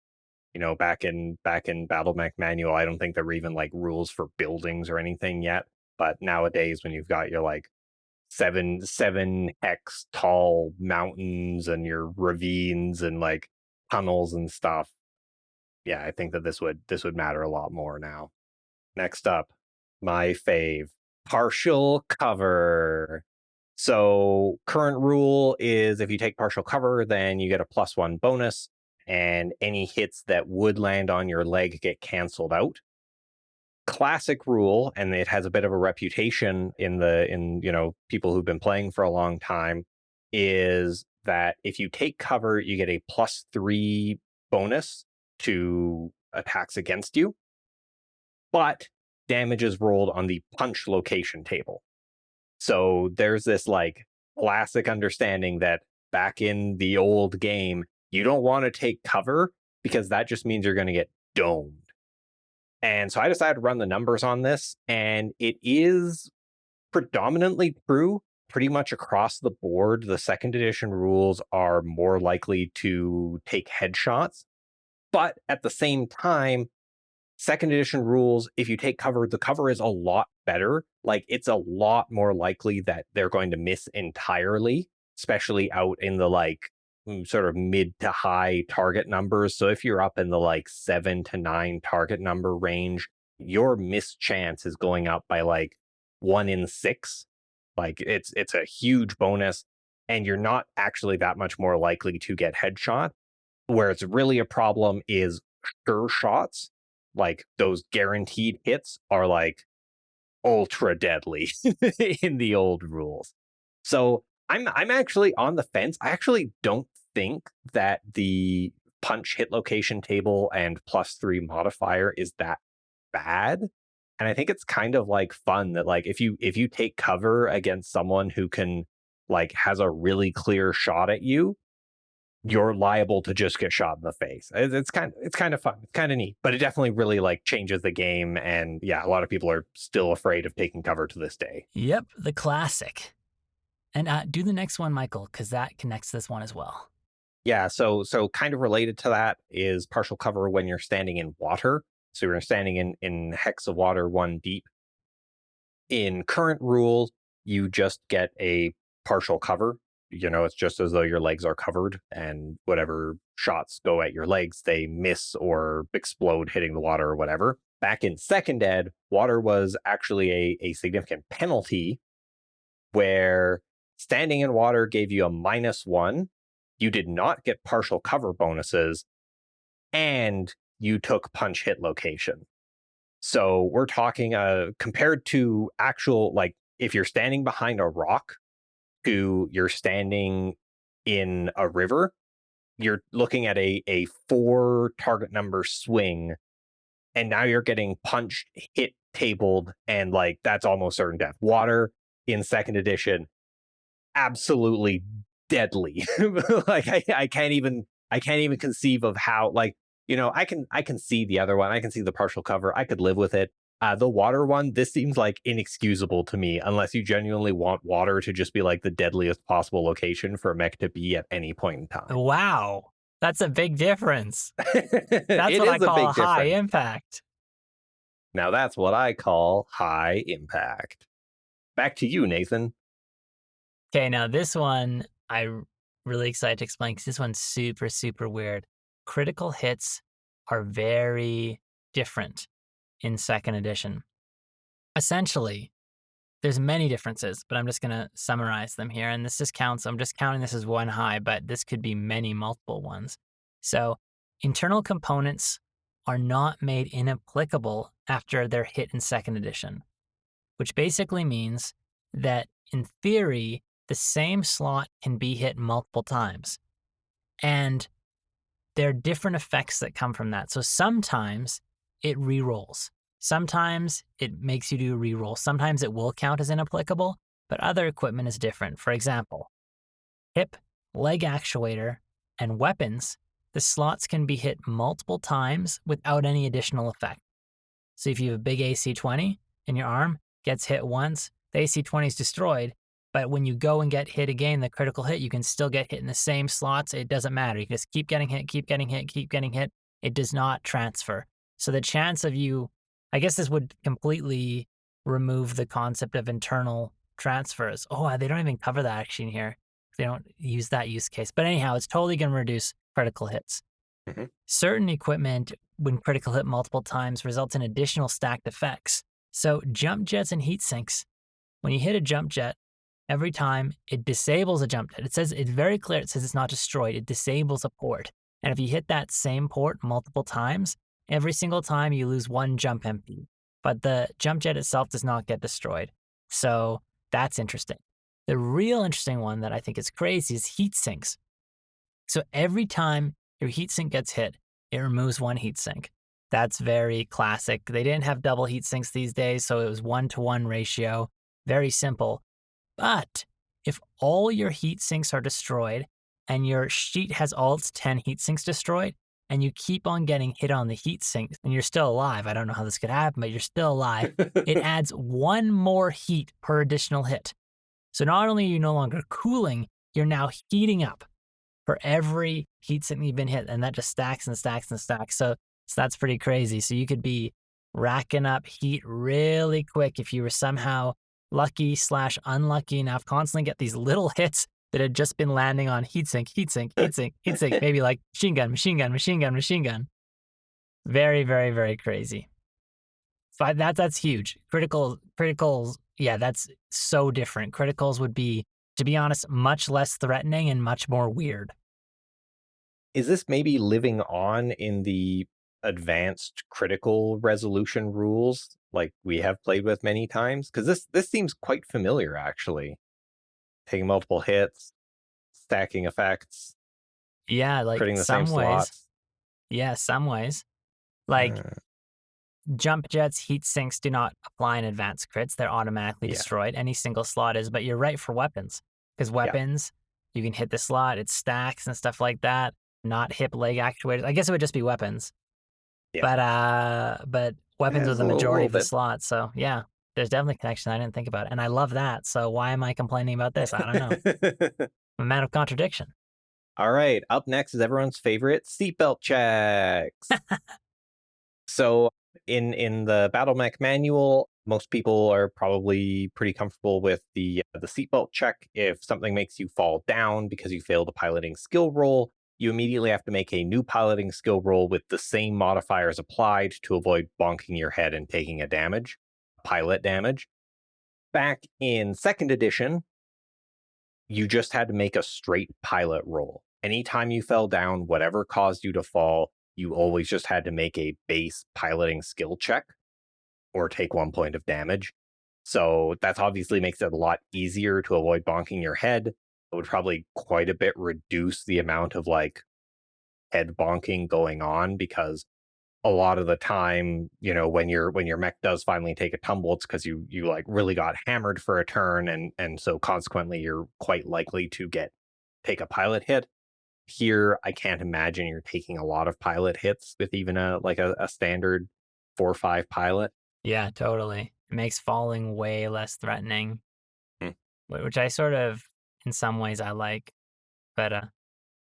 Back in BattleMech Manual, I don't think there were even like rules for buildings or anything yet. But nowadays, when you've got your like 7 hex tall mountains and your ravines and like tunnels and stuff, yeah, I think that this would matter a lot more now. Next up, my fave, partial cover. So current rule is if you take partial cover, then you get a +1 bonus, and any hits that would land on your leg get canceled out. Classic rule, and it has a bit of a reputation in people who've been playing for a long time, is that if you take cover, you get a +3 bonus to attacks against you, but damage is rolled on the punch location table. So there's this like classic understanding that back in the old game, you don't want to take cover because that just means you're going to get domed. And so I decided to run the numbers on this, and it is predominantly true. pretty much across the board, the second edition rules are more likely to take headshots. But at the same time, second edition rules, if you take cover, the cover is a lot better. Like, it's a lot more likely that they're going to miss entirely, especially out in the like sort of mid to high target numbers. So if you're up in the like 7 to 9 target number range, your miss chance is going up by like 1 in 6. Like, it's a huge bonus, and you're not actually that much more likely to get headshot. Where it's really a problem is sure shots. Like, those guaranteed hits are like ultra deadly in the old rules. So I'm actually on the fence. I actually don't think that the punch hit location table and +3 modifier is that bad. And I think it's kind of like fun that like if you take cover against someone who can like has a really clear shot at you, you're liable to just get shot in the face. It's kind of fun. It's kind of neat, but it definitely really like changes the game. And yeah, a lot of people are still afraid of taking cover to this day. Yep, the classic. And do the next one, Michael, because that connects to this one as well. Yeah, so kind of related to that is partial cover when you're standing in water. So you're standing in hex of water 1 deep. In current rules, you just get a partial cover. You know, it's just as though your legs are covered, and whatever shots go at your legs, they miss or explode hitting the water or whatever. Back in second ed, water was actually a significant penalty where standing in water gave you a -1. You did not get partial cover bonuses, and you took punch hit location. So we're talking compared to actual, like if you're standing behind a rock to you're standing in a river, you're looking at a 4 target number swing, and now you're getting punched, hit, tabled, and like that's almost certain death. Water in second edition, absolutely deadly. Like I can't even conceive of how, like, you know, I can see the other one. I can see the partial cover. I could live with it. The water one, this seems like inexcusable to me unless you genuinely want water to just be like the deadliest possible location for a mech to be at any point in time. Wow, that's a big difference. That's what I call high impact. Now that's what I call high impact. Back to you, Nathan. Okay, now this one I'm really excited to explain because this one's super, super weird. Critical hits are very different in second edition. Essentially, there's many differences, but I'm just going to summarize them here. And this just counts, I'm just counting this as one high, but this could be many multiple ones. So internal components are not made inapplicable after they're hit in second edition, which basically means that in theory, the same slot can be hit multiple times. And there are different effects that come from that. So sometimes it re-rolls. Sometimes it makes you do a re-roll. Sometimes it will count as inapplicable, but other equipment is different. For example, hip, leg actuator, and weapons, the slots can be hit multiple times without any additional effect. So if you have a big AC-20 and your arm gets hit once, the AC-20 is destroyed, but when you go and get hit again, the critical hit, you can still get hit in the same slots. It doesn't matter. You just keep getting hit, keep getting hit, keep getting hit. It does not transfer. So the chance of you, I guess this would completely remove the concept of internal transfers. Oh, they don't even cover that actually in here. They don't use that use case. But anyhow, it's totally going to reduce critical hits. Mm-hmm. Certain equipment, when critical hit multiple times, results in additional stacked effects. So jump jets and heat sinks. When you hit a jump jet, every time it disables a jump jet. It says, it's very clear, it says it's not destroyed. It disables a port. And if you hit that same port multiple times, every single time you lose 1 jump MP. But the jump jet itself does not get destroyed. So that's interesting. The real interesting one that I think is crazy is heat sinks. So every time your heat sink gets hit, it removes 1 heat sink. That's very classic. They didn't have double heat sinks these days, so it was 1-to-1 ratio. Very simple. But if all your heat sinks are destroyed and your sheet has all its 10 heat sinks destroyed, and you keep on getting hit on the heat sinks and you're still alive, I don't know how this could happen, but you're still alive, it adds 1 more heat per additional hit. So not only are you no longer cooling, you're now heating up for every heat sink you've been hit, and that just stacks and stacks and stacks. So that's pretty crazy. So you could be racking up heat really quick if you were somehow lucky / unlucky enough constantly get these little hits that had just been landing on heatsink, maybe like machine gun. Very, very, very crazy. So that's huge. Criticals, yeah, that's so different. Criticals would be, to be honest, much less threatening and much more weird. Is this maybe living on in the advanced critical resolution rules like we have played with many times? Because this seems quite familiar, actually. Taking multiple hits, stacking effects. Yeah, like critting the some same ways. slots. Yeah, some ways. Like jump jets, heat sinks do not apply in advanced crits. They're automatically destroyed. Any single slot is, but you're right for weapons. Because weapons, you can hit the slot, it stacks and stuff like that. Not hip leg actuators. I guess it would just be weapons. Yeah. But weapons are the majority of the slots. So yeah, there's definitely connection I didn't think about. And I love that. So why am I complaining about this? I don't know. I'm a man of contradiction. All right. Up next is everyone's favorite seatbelt checks. So in the BattleMech Manual, most people are probably pretty comfortable with the seatbelt check. If something makes you fall down because you failed a piloting skill roll, you immediately have to make a new piloting skill roll with the same modifiers applied to avoid bonking your head and taking a pilot damage. Back in Second Edition, you just had to make a straight pilot roll. Anytime you fell down, whatever caused you to fall, you always just had to make a base piloting skill check or take 1 point of damage. So that obviously makes it a lot easier to avoid bonking your head. It would probably quite a bit reduce the amount of like head bonking going on, because a lot of the time, you know, when your mech does finally take a tumble, it's because you like really got hammered for a turn, and so consequently you're quite likely to take a pilot hit. Here, I can't imagine you're taking a lot of pilot hits with even a standard 4-5 pilot. Yeah, totally. It makes falling way less threatening, which I sort of, in some ways, I like. But at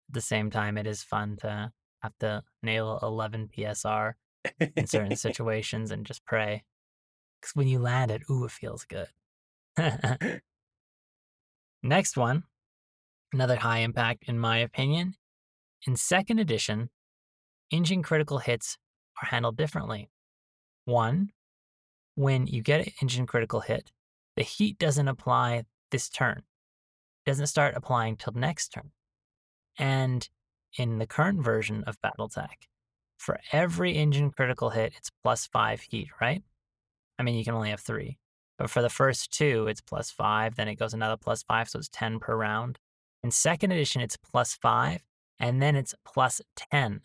the same time, it is fun to have to nail 11 PSR in certain situations and just pray. Because when you land it, it feels good. Next one, another high impact in my opinion. In Second Edition, engine critical hits are handled differently. One, when you get an engine critical hit, the heat doesn't apply this turn. It doesn't start applying till next turn. And in the current version of BattleTech, for every engine critical hit, it's +5 heat, right? I mean, you can only have 3. But for the first 2, it's +5, then it goes another +5, so it's 10 per round. In Second Edition, it's +5, and then it's +10.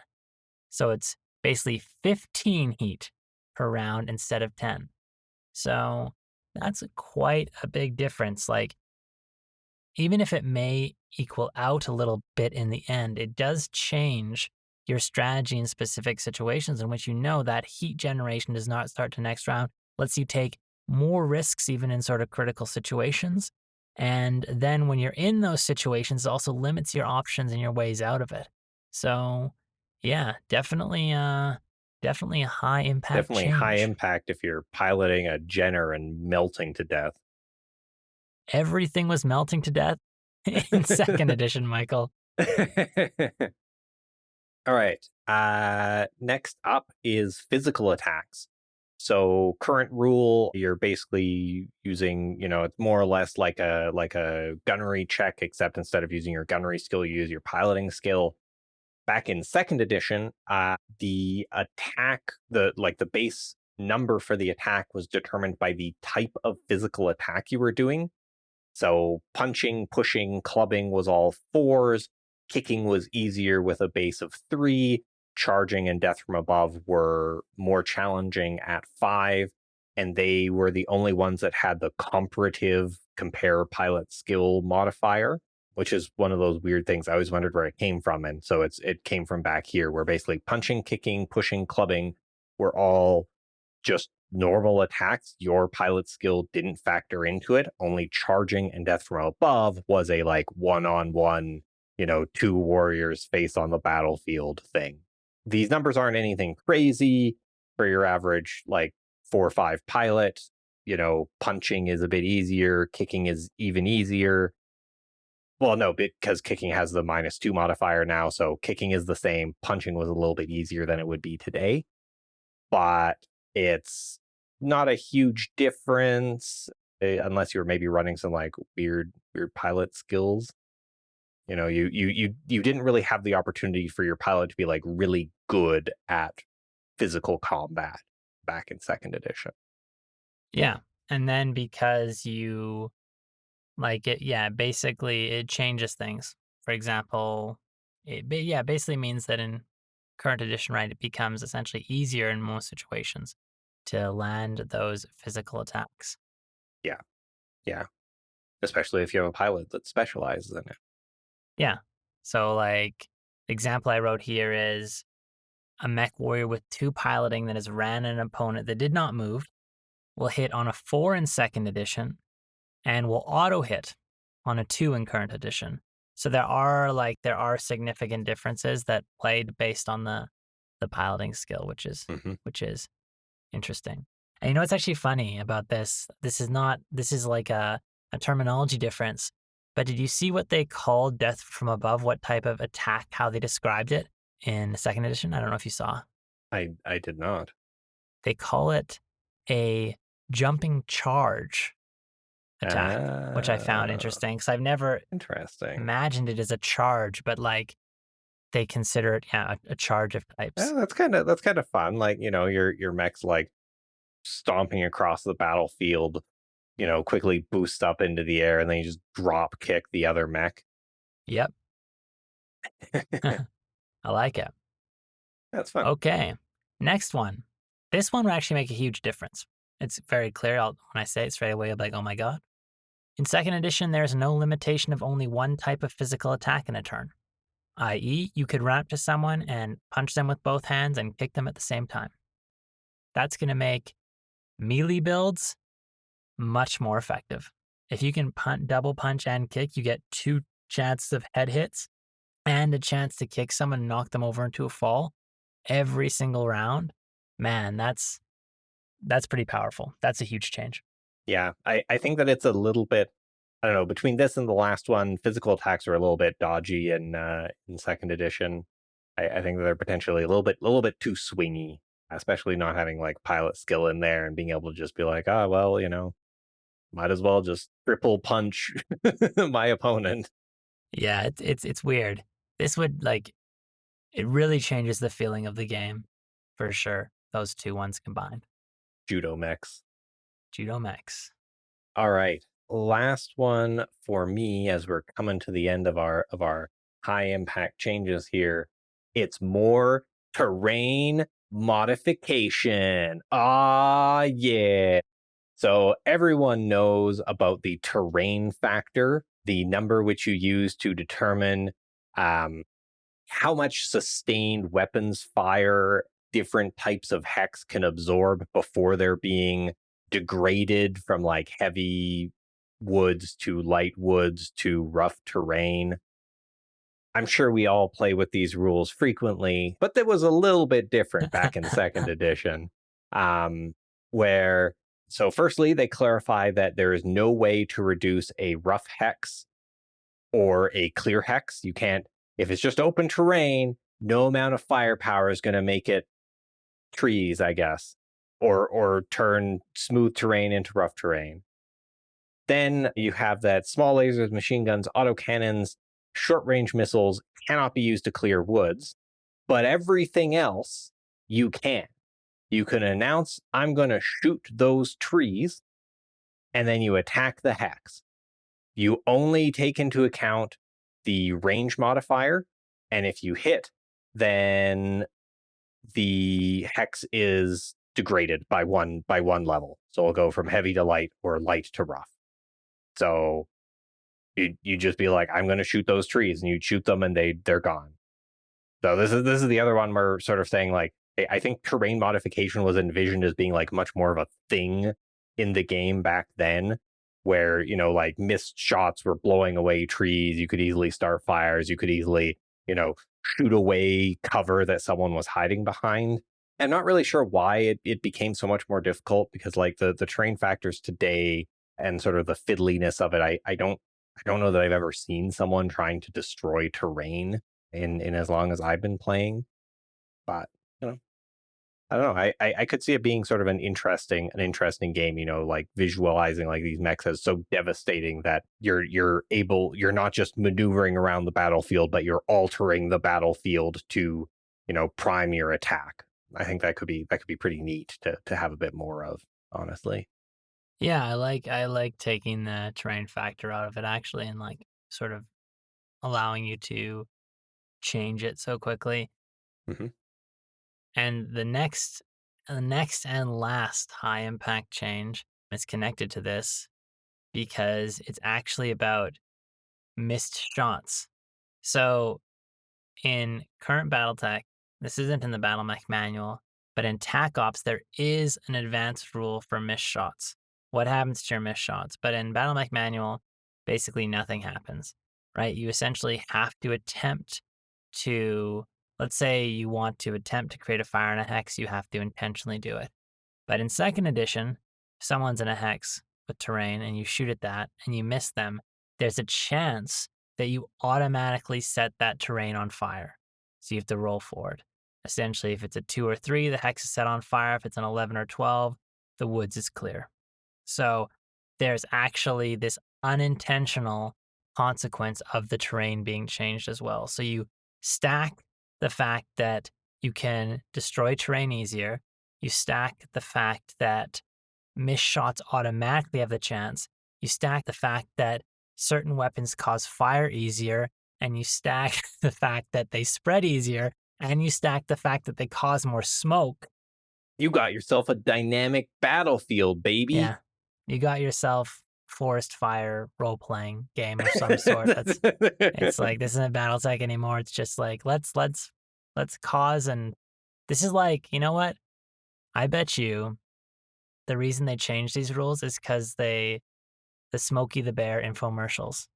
So it's basically 15 heat per round instead of 10. So that's quite a big difference. Like, even if it may equal out a little bit in the end, it does change your strategy in specific situations in which you know that heat generation does not start to next round, lets you take more risks even in sort of critical situations. And then when you're in those situations, it also limits your options and your ways out of it. So yeah, definitely a high impact Definitely change. high impact if you're piloting a Jenner and melting to death. Everything was melting to death in Second Edition, Michael. All right. Next up is physical attacks. So current rule, you're basically using, it's more or less like a gunnery check, except instead of using your gunnery skill, you use your piloting skill. Back in Second Edition, the attack, the base number for the attack was determined by the type of physical attack you were doing. So punching, pushing, clubbing was all 4s. Kicking was easier with a base of 3. Charging and death from above were more challenging at 5. And they were the only ones that had the comparative compare pilot skill modifier, which is one of those weird things. I always wondered where it came from. And so it came from back here, where basically punching, kicking, pushing, clubbing were all just normal attacks, your pilot skill didn't factor into it. Only charging and death from above was a like one-on-one, two warriors face on the battlefield thing. These numbers aren't anything crazy for your average like 4 or 5 pilot. Punching is a bit easier, kicking is even easier. Well, no, because kicking has the -2 modifier now, so kicking is the same. Punching was a little bit easier than it would be today, but it's not a huge difference unless you're maybe running some like weird pilot skills. You didn't really have the opportunity for your pilot to be like really good at physical combat back in Second Edition. Yeah, and then because you like it, basically it changes things. For example, it basically means that in current edition, right, it becomes essentially easier in most situations to land those physical attacks. Yeah. Especially if you have a pilot that specializes in it. Yeah. So like the example I wrote here is a mech warrior with 2 piloting that has ran an opponent that did not move will hit on a 4 in Second Edition and will auto hit on a 2 in current edition. So there are significant differences that played based on the piloting skill, which is interesting. And what's actually funny about this? This is like a terminology difference. But did you see what they called death from above? What type of attack? How they described it in the Second Edition? I don't know if you saw. I did not. They call it a jumping charge attack, which I found interesting because I've never imagined it as a charge, but like they consider it a charge of types. Yeah, that's kind of fun. Like your mech's like stomping across the battlefield, quickly boost up into the air, and then you just drop kick the other mech. Yep. I like it. That's fun. Okay. Next one. This one will actually make a huge difference. It's very clear. When I say it straight away, I'll be like, oh my God. In Second Edition, there's no limitation of only one type of physical attack in a turn, i.e., you could run up to someone and punch them with both hands and kick them at the same time. That's going to make melee builds much more effective. If you can double punch and kick, you get 2 chances of head hits and a chance to kick someone and knock them over into a fall every single round. Man, that's pretty powerful. That's a huge change. Yeah, I think that it's a little bit, I don't know, between this and the last one, physical attacks are a little bit dodgy in Second Edition. I think that they're potentially a little bit too swingy, especially not having like pilot skill in there and being able to just be like, might as well just triple punch my opponent. Yeah, it's weird. This would it really changes the feeling of the game for sure. Those 2 ones combined. Judo mechs. All right. Last one for me as we're coming to the end of our high impact changes here. It's more terrain modification. Yeah. So everyone knows about the terrain factor, the number which you use to determine how much sustained weapons fire different types of hex can absorb before they're being degraded from like heavy woods to light woods to rough terrain. I'm sure we all play with these rules frequently, but that was a little bit different back in Second Edition. So firstly, they clarify that there is no way to reduce a rough hex or a clear hex. You can't, if it's just open terrain, no amount of firepower is going to make it trees, I guess, or turn smooth terrain into rough terrain. Then you have that small lasers, machine guns, autocannons, short-range missiles cannot be used to clear woods, but everything else you can. You can announce, I'm going to shoot those trees, and then you attack the hex. You only take into account the range modifier, and if you hit, then the hex is degraded by one level. So it'll go from heavy to light or light to rough. So you just be like, I'm going to shoot those trees, and you shoot them and they're gone. So this is the other one we're sort of saying like, I think terrain modification was envisioned as being like much more of a thing in the game back then, where, you know, like missed shots were blowing away trees. You could easily start fires. You could easily, you know, shoot away cover that someone was hiding behind. I'm not really sure why it became so much more difficult, because like the terrain factors today and sort of the fiddliness of it, I don't know that I've ever seen someone trying to destroy terrain in as long as I've been playing. But, you know, I don't know. I could see it being sort of an interesting game, you know, like visualizing like these mechs as so devastating that you're not just maneuvering around the battlefield, but you're altering the battlefield to, you know, prime your attack. I think that could be pretty neat to have a bit more of, honestly. Yeah, I like taking the terrain factor out of it actually, and like sort of allowing you to change it so quickly. Hmm. And the next and last high impact change is connected to this because it's actually about missed shots. So in current BattleTech, this isn't in the BattleMech Manual, but in TAC Ops, there is an advanced rule for missed shots. What happens to your missed shots? But in BattleMech Manual, basically nothing happens, right? You essentially have to attempt to, let's say you want to attempt to create a fire in a hex, you have to intentionally do it. But in second edition, if someone's in a hex with terrain and you shoot at that and you miss them, there's a chance that you automatically set that terrain on fire. So you have to roll for it. Essentially, if it's a 2 or 3, the hex is set on fire. If it's an 11 or 12, the woods is clear. So there's actually this unintentional consequence of the terrain being changed as well. So you stack the fact that you can destroy terrain easier. You stack the fact that missed shots automatically have the chance. You stack the fact that certain weapons cause fire easier, and you stack the fact that they spread easier, and you stack the fact that they cause more smoke. You got yourself a dynamic battlefield, baby. Yeah, you got yourself forest fire role-playing game of some sort. It's like, this isn't BattleTech anymore. It's just like, let's cause, and this is like, you know what? I bet you the reason they changed these rules is because the Smokey the Bear infomercials.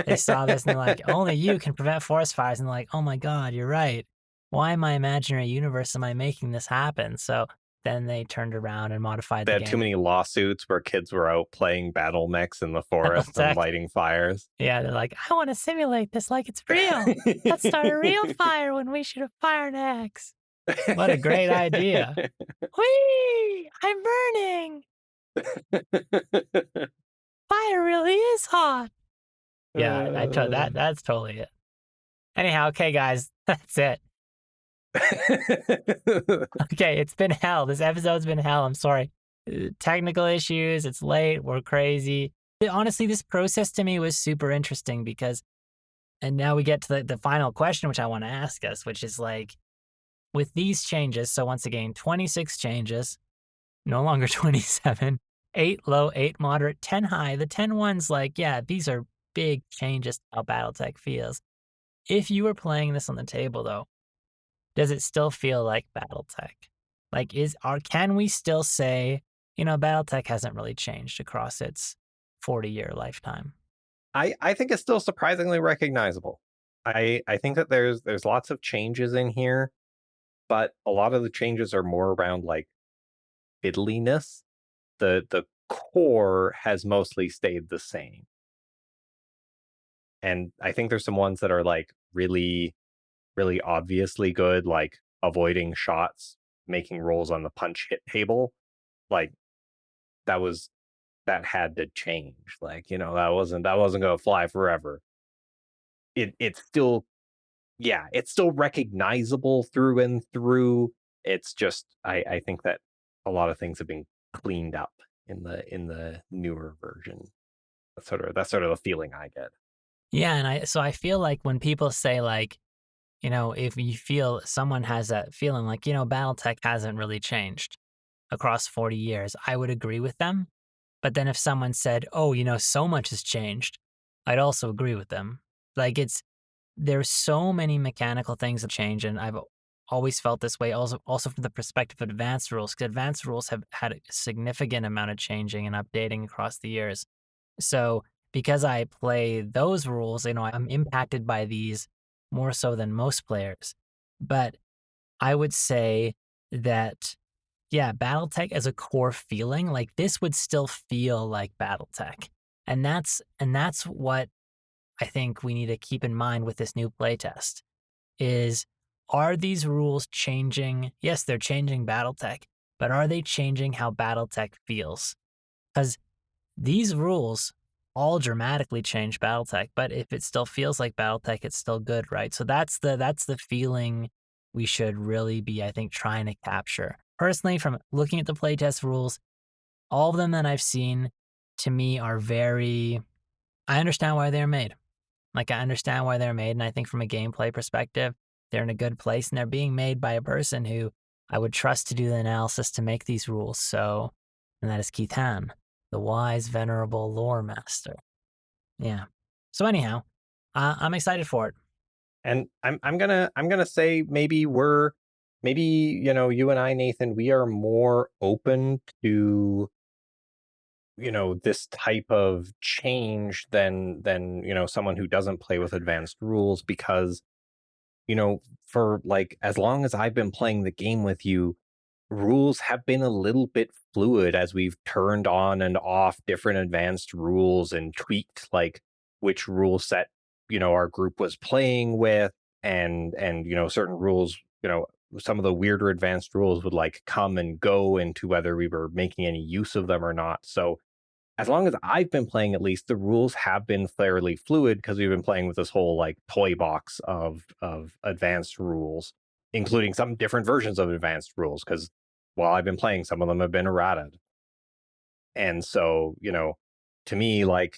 They saw this and they're like, only you can prevent forest fires. And they're like, oh my God, you're right. Why in my imaginary universe am I making this happen? So then they turned around and modified They the had game. too many lawsuits where kids were out playing battle mechs in the forest and BattleTech. lighting fires. Yeah, they're like, I want to simulate this like it's real. Let's start a real fire when we shoot a fire in an axe. What a great idea. Whee! I'm burning. Fire really is hot. Yeah, that's totally it. Anyhow, okay, guys, that's it. Okay, it's been hell. This episode's been hell. I'm sorry. Technical issues, it's late, we're crazy. Honestly, this process to me was super interesting because, and now we get to the final question, which I want to ask us, which is like, with these changes, so once again, 26 changes, no longer 27, 8 low, 8 moderate, 10 high. The 10 ones, like, yeah, these are big changes to how BattleTech feels. If you were playing this on the table, though, does it still feel like BattleTech? Like, can we still say, you know, BattleTech hasn't really changed across its 40-year lifetime? I think it's still surprisingly recognizable. I think that there's lots of changes in here, but a lot of the changes are more around like fiddliness. The core has mostly stayed the same. And I think there's some ones that are like really, really obviously good, like avoiding shots, making rolls on the punch hit table. Like that had to change. Like, you know, that wasn't gonna fly forever. It's still, yeah, it's still recognizable through and through. It's just I think that a lot of things have been cleaned up in the newer version. That's sort of the feeling I get. Yeah, and I feel like when people say, like, you know, if you feel someone has that feeling like, you know, BattleTech hasn't really changed across 40 years, I would agree with them. But then if someone said, oh, you know, so much has changed, I'd also agree with them. Like, there's so many mechanical things that change, and I've always felt this way also from the perspective of advanced rules, because advanced rules have had a significant amount of changing and updating across the years. So because I play those rules, I'm impacted by these more so than most players. But I would say that, yeah, BattleTech as a core feeling, like this would still feel like BattleTech. And that's what I think we need to keep in mind with this new playtest is, are these rules changing? Yes, they're changing BattleTech, but are they changing how BattleTech feels? Because these rules all dramatically change BattleTech, but if it still feels like BattleTech, it's still good, right? So that's the feeling we should really be, I think, trying to capture. Personally, from looking at the playtest rules, all of them that I've seen, to me, are very, I understand why they're made. Like, I understand why they're made, and I think from a gameplay perspective, they're in a good place, and they're being made by a person who I would trust to do the analysis to make these rules. So, and that is Keith Han, the wise, venerable lore master. Yeah. So anyhow, I'm excited for it. And I'm gonna say maybe you and I, Nathan, we are more open to this type of change than someone who doesn't play with advanced rules, because for like as long as I've been playing the game with you, rules have been a little bit fluid as we've turned on and off different advanced rules and tweaked like which rule set our group was playing with, and certain rules, some of the weirder advanced rules would like come and go into whether we were making any use of them or not. So as long as I've been playing, at least, the rules have been fairly fluid because we've been playing with this whole like toy box of advanced rules, including some different versions of advanced rules, because while I've been playing, some of them have been errated. And so, to me, like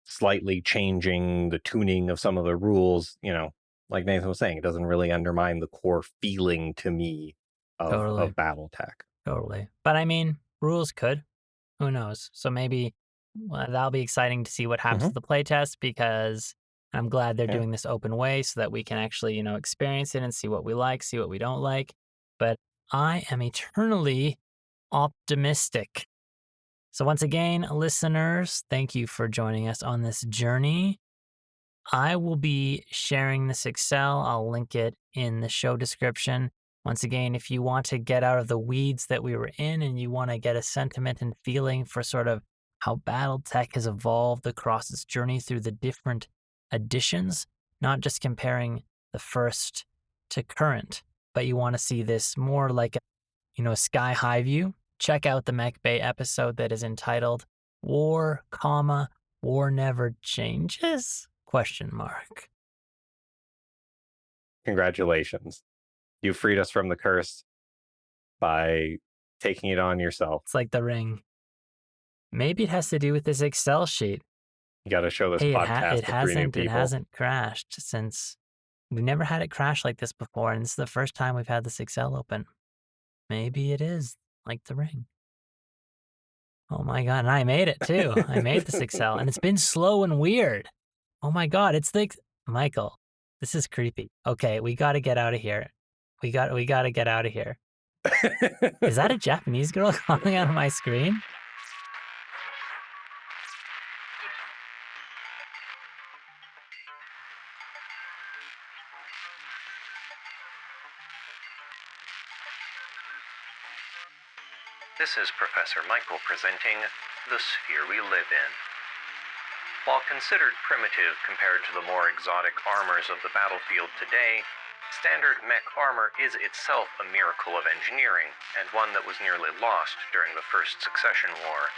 slightly changing the tuning of some of the rules, like Nathan was saying, it doesn't really undermine the core feeling to me of BattleTech. Totally. But I mean, rules could. Who knows? So maybe that'll be exciting to see what happens to the playtest, because I'm glad they're doing this open way so that we can actually, experience it and see what we like, see what we don't like. But I am eternally optimistic. So once again, listeners, thank you for joining us on this journey. I will be sharing this Excel. I'll link it in the show description. Once again, if you want to get out of the weeds that we were in and you want to get a sentiment and feeling for sort of how BattleTech has evolved across its journey through the different editions, not just comparing the first to current, but you want to see this more like a sky high view, check out the Mech Bay episode that is entitled War, War Never Changes? ? Congratulations. You freed us from the curse by taking it on yourself. It's like the ring. Maybe it has to do with this Excel sheet. You got to show this podcast to 3 new people. It hasn't crashed since we've never had it crash like this before, and this is the first time we've had this Excel open. Maybe it is like the ring. Oh my God, and I made it too. I made this Excel, and it's been slow and weird. Oh my God, it's like, Michael, this is creepy. Okay, we got to get out of here. We got to get out of here. Is that a Japanese girl calling out of my screen? This is Professor Michael presenting The Sphere We Live In. While considered primitive compared to the more exotic armors of the battlefield today, standard mech armor is itself a miracle of engineering, and one that was nearly lost during the First Succession War.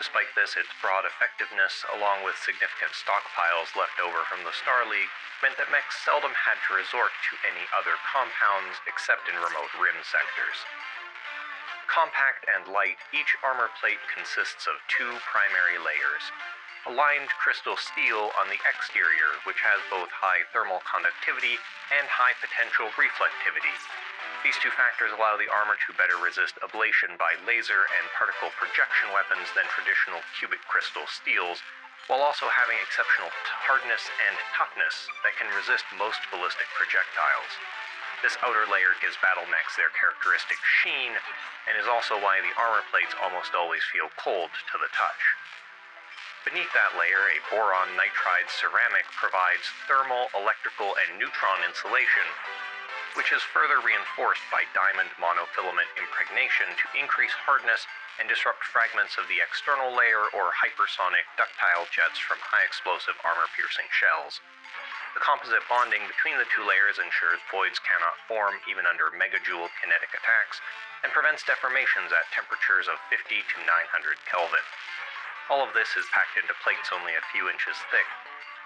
Despite this, its broad effectiveness, along with significant stockpiles left over from the Star League, meant that mechs seldom had to resort to any other compounds except in remote rim sectors. Compact and light, each armor plate consists of 2 primary layers. A lined crystal steel on the exterior, which has both high thermal conductivity and high potential reflectivity. These 2 factors allow the armor to better resist ablation by laser and particle projection weapons than traditional cubic crystal steels, while also having exceptional hardness and toughness that can resist most ballistic projectiles. This outer layer gives BattleMechs their characteristic sheen, and is also why the armor plates almost always feel cold to the touch. Beneath that layer, a boron nitride ceramic provides thermal, electrical, and neutron insulation, which is further reinforced by diamond monofilament impregnation to increase hardness and disrupt fragments of the external layer or hypersonic ductile jets from high-explosive armor-piercing shells. The composite bonding between the two layers ensures voids cannot form even under megajoule kinetic attacks, and prevents deformations at temperatures of 50 to 900 Kelvin. All of this is packed into plates only a few inches thick,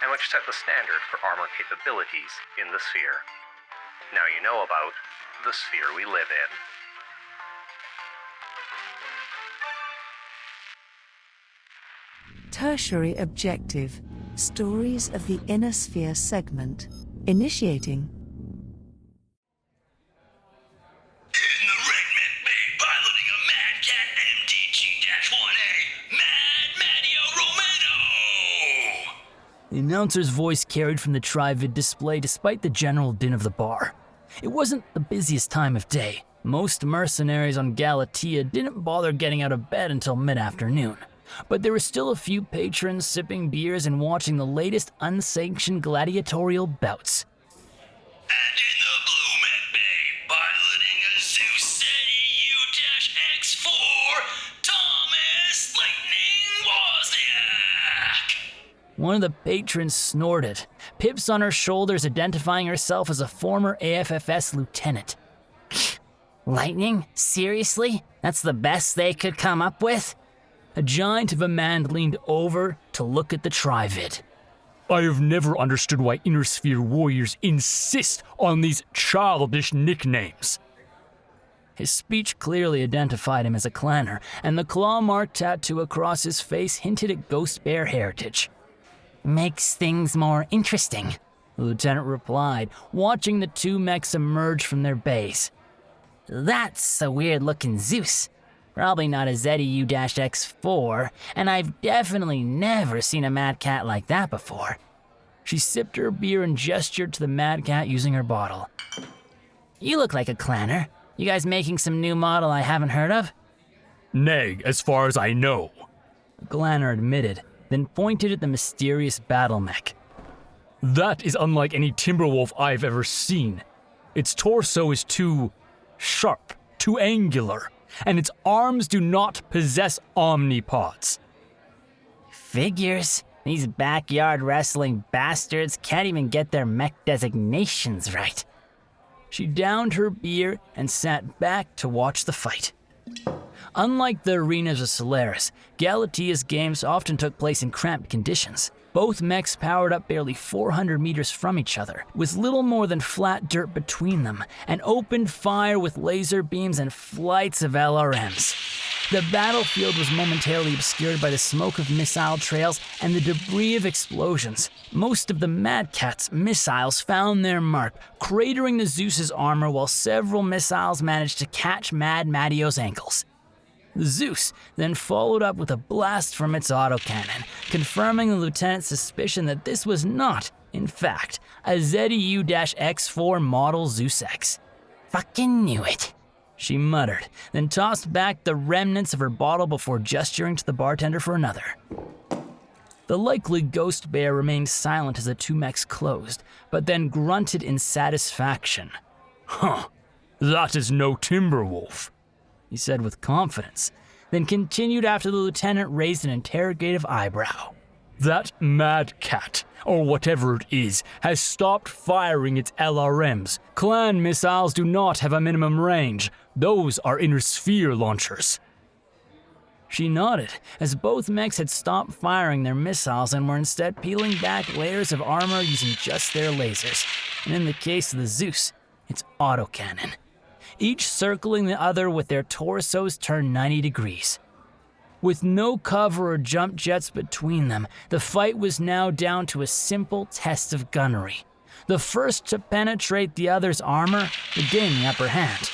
and which set the standard for armor capabilities in the sphere. Now you know about the sphere we live in. Tertiary objective. Stories of the Inner Sphere segment. Initiating. In the Red Mech Bay, piloting a Mad Cat MTG-1A, Mad Madio Romano! The announcer's voice carried from the Trivid display despite the general din of the bar. It wasn't the busiest time of day. Most mercenaries on Galatea didn't bother getting out of bed until mid-afternoon. But there were still a few patrons sipping beers and watching the latest unsanctioned gladiatorial bouts. And in the Blue Mech Bay, piloting a Zeus U-X4, Thomas Lightning Wozniak! One of the patrons snorted, pips on her shoulders identifying herself as a former AFFS lieutenant. Lightning? Seriously? That's the best they could come up with? A giant of a man leaned over to look at the Trivid. I have never understood why Inner Sphere warriors insist on these childish nicknames. His speech clearly identified him as a clanner, and the claw mark tattoo across his face hinted at Ghost Bear heritage. Makes things more interesting, The lieutenant replied, watching the two mechs emerge from their base. That's a weird-looking Zeus. Probably not a ZEU-X4, and I've definitely never seen a Mad Cat like that before. She sipped her beer and gestured to the Mad Cat using her bottle. You look like a clanner. You guys making some new model I haven't heard of? Nay, as far as I know. The clanner admitted, then pointed at the mysterious BattleMech. That is unlike any Timberwolf I've ever seen. Its torso is too sharp, too angular, and its arms do not possess omnipods. Figures. These backyard wrestling bastards can't even get their mech designations right. She downed her beer and sat back to watch the fight. Unlike the arenas of Solaris, Galatea's games often took place in cramped conditions. Both mechs powered up barely 400 meters from each other, with little more than flat dirt between them, and opened fire with laser beams and flights of LRMs. The battlefield was momentarily obscured by the smoke of missile trails and the debris of explosions. Most of the Mad Cat's missiles found their mark, cratering the Zeus's armor while several missiles managed to catch Mad Madio's ankles. The Zeus then followed up with a blast from its autocannon, confirming the lieutenant's suspicion that this was not, in fact, a ZEU-X4 model Zeus X. Fucking knew it, she muttered, then tossed back the remnants of her bottle before gesturing to the bartender for another. The likely Ghost Bear remained silent as the two mechs closed, but then grunted in satisfaction. Huh, that is no Timberwolf, he said with confidence, then continued after the lieutenant raised an interrogative eyebrow. That Mad Cat, or whatever it is, has stopped firing its LRMs. Clan missiles do not have a minimum range. Those are Inner Sphere launchers. She nodded, as both mechs had stopped firing their missiles and were instead peeling back layers of armor using just their lasers, and in the case of the Zeus, its autocannon. Each circling the other with their torsos turned 90 degrees. With no cover or jump jets between them, the fight was now down to a simple test of gunnery. The first to penetrate the other's armor would gain the upper hand.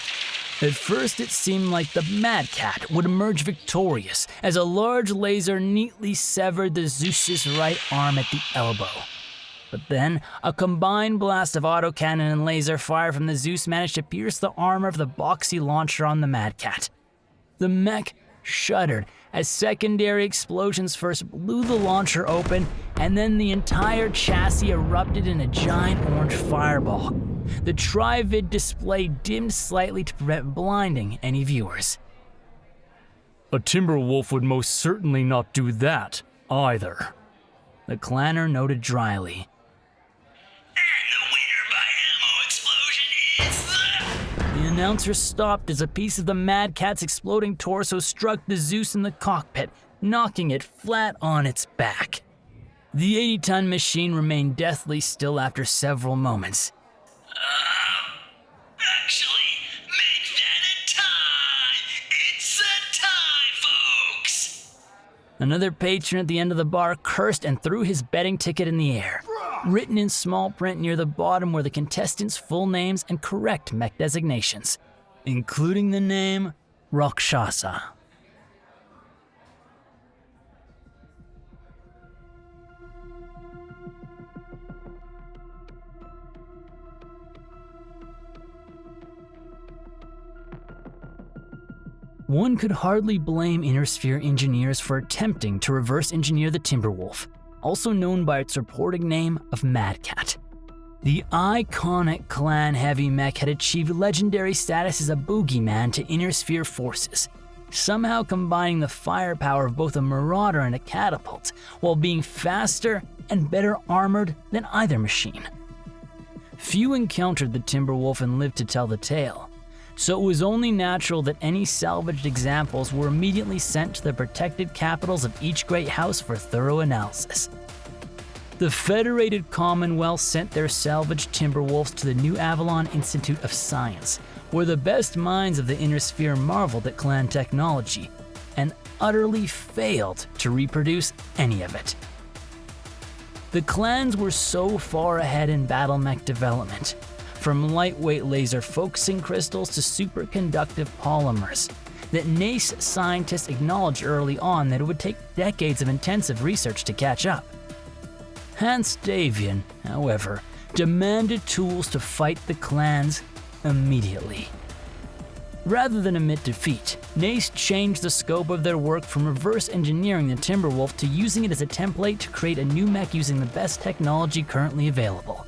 At first, it seemed like the Mad Cat would emerge victorious as a large laser neatly severed the Zeus's right arm at the elbow. But then, a combined blast of autocannon and laser fire from the Zeus managed to pierce the armor of the boxy launcher on the Mad Cat. The mech shuddered as secondary explosions first blew the launcher open, and then the entire chassis erupted in a giant orange fireball. The tri-vid display dimmed slightly to prevent blinding any viewers. A Timberwolf would most certainly not do that, either, the clanner noted dryly. And the winner by ammo explosion is the... The announcer stopped as a piece of the Mad Cat's exploding torso struck the Zeus in the cockpit, knocking it flat on its back. The 80-ton machine remained deathly still after several moments. Actually, make that a tie! It's a tie, folks! Another patron at the end of the bar cursed and threw his betting ticket in the air. Written in small print near the bottom were the contestants' full names and correct mech designations, including the name Rakshasa. One could hardly blame Inner Sphere engineers for attempting to reverse engineer the Timberwolf, also known by its reported name of Mad Cat. The iconic clan heavy mech had achieved legendary status as a boogeyman to Inner Sphere forces, somehow combining the firepower of both a marauder and a catapult, while being faster and better armored than either machine. Few encountered the Timberwolf and lived to tell the tale, so it was only natural that any salvaged examples were immediately sent to the protected capitals of each great house for thorough analysis. The Federated Commonwealth sent their salvaged Timberwolves to the New Avalon Institute of Science, where the best minds of the Inner Sphere marveled at clan technology and utterly failed to reproduce any of it. The clans were so far ahead in BattleMech development, from lightweight laser focusing crystals to superconductive polymers, that NACE scientists acknowledged early on that it would take decades of intensive research to catch up. Hans Davian, however, demanded tools to fight the clans immediately. Rather than admit defeat, NACE changed the scope of their work from reverse engineering the Timberwolf to using it as a template to create a new mech using the best technology currently available.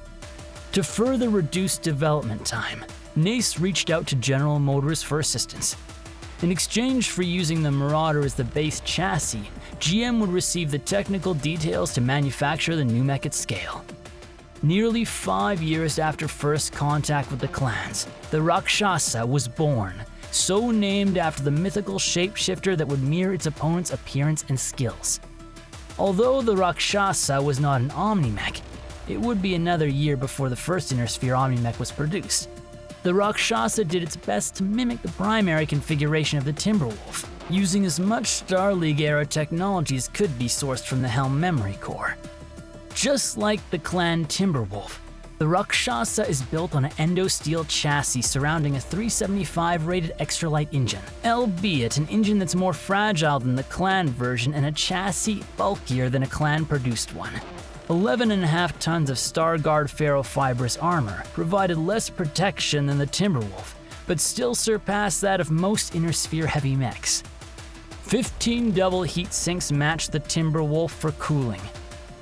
To further reduce development time, NACE reached out to General Motors for assistance. In exchange for using the Marauder as the base chassis, GM would receive the technical details to manufacture the new mech at scale. Nearly 5 years after first contact with the clans, the Rakshasa was born, so named after the mythical shapeshifter that would mirror its opponent's appearance and skills. Although the Rakshasa was not an Omni-Mech, it would be another year before the first Inner Sphere Omni-Mech was produced. The Rakshasa did its best to mimic the primary configuration of the Timberwolf, using as much Star League-era technology as could be sourced from the Helm memory core. Just like the clan Timberwolf, the Rakshasa is built on an endo-steel chassis surrounding a 375 rated extra light engine, albeit an engine that's more fragile than the clan version and a chassis bulkier than a clan-produced one. 11.5 tons of Starguard ferrofibrous armor provided less protection than the Timberwolf, but still surpassed that of most Inner Sphere heavy mechs. 15 double heat sinks matched the Timberwolf for cooling.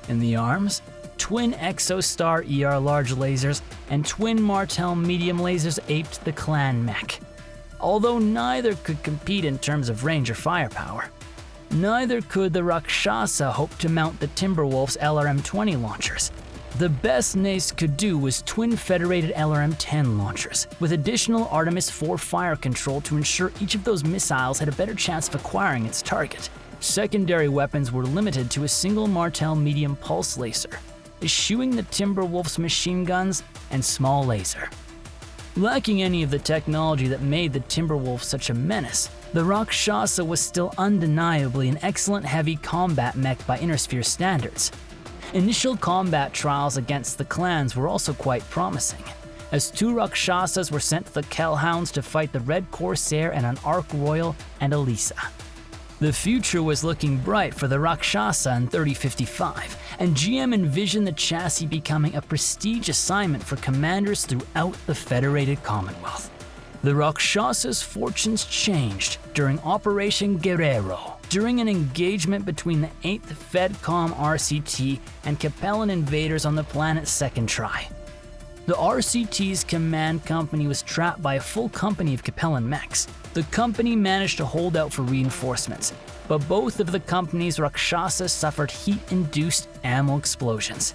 In the arms, twin Exostar ER large lasers and twin Martel medium lasers aped the clan mech. Although neither could compete in terms of range or firepower, neither could the Rakshasa hope to mount the Timberwolf's LRM-20 launchers. The best NACE could do was twin federated LRM-10 launchers, with additional Artemis 4 fire control to ensure each of those missiles had a better chance of acquiring its target. Secondary weapons were limited to a single Martel medium pulse laser, eschewing the Timberwolf's machine guns and small laser. Lacking any of the technology that made the Timberwolf such a menace, the Rakshasa was still undeniably an excellent heavy combat mech by Inner Sphere standards. Initial combat trials against the clans were also quite promising, as 2 Rakshasas were sent to the Kellhounds to fight the Red Corsair and an Ark Royal and Elisa. The future was looking bright for the Rakshasa in 3055, and GM envisioned the chassis becoming a prestige assignment for commanders throughout the Federated Commonwealth. The Rakshasa's fortunes changed during Operation Guerrero, during an engagement between the 8th FedCom RCT and Capellan invaders on the planet Second Try. The RCT's command company was trapped by a full company of Capellan mechs. The company managed to hold out for reinforcements, but both of the company's Rakshasas suffered heat-induced ammo explosions.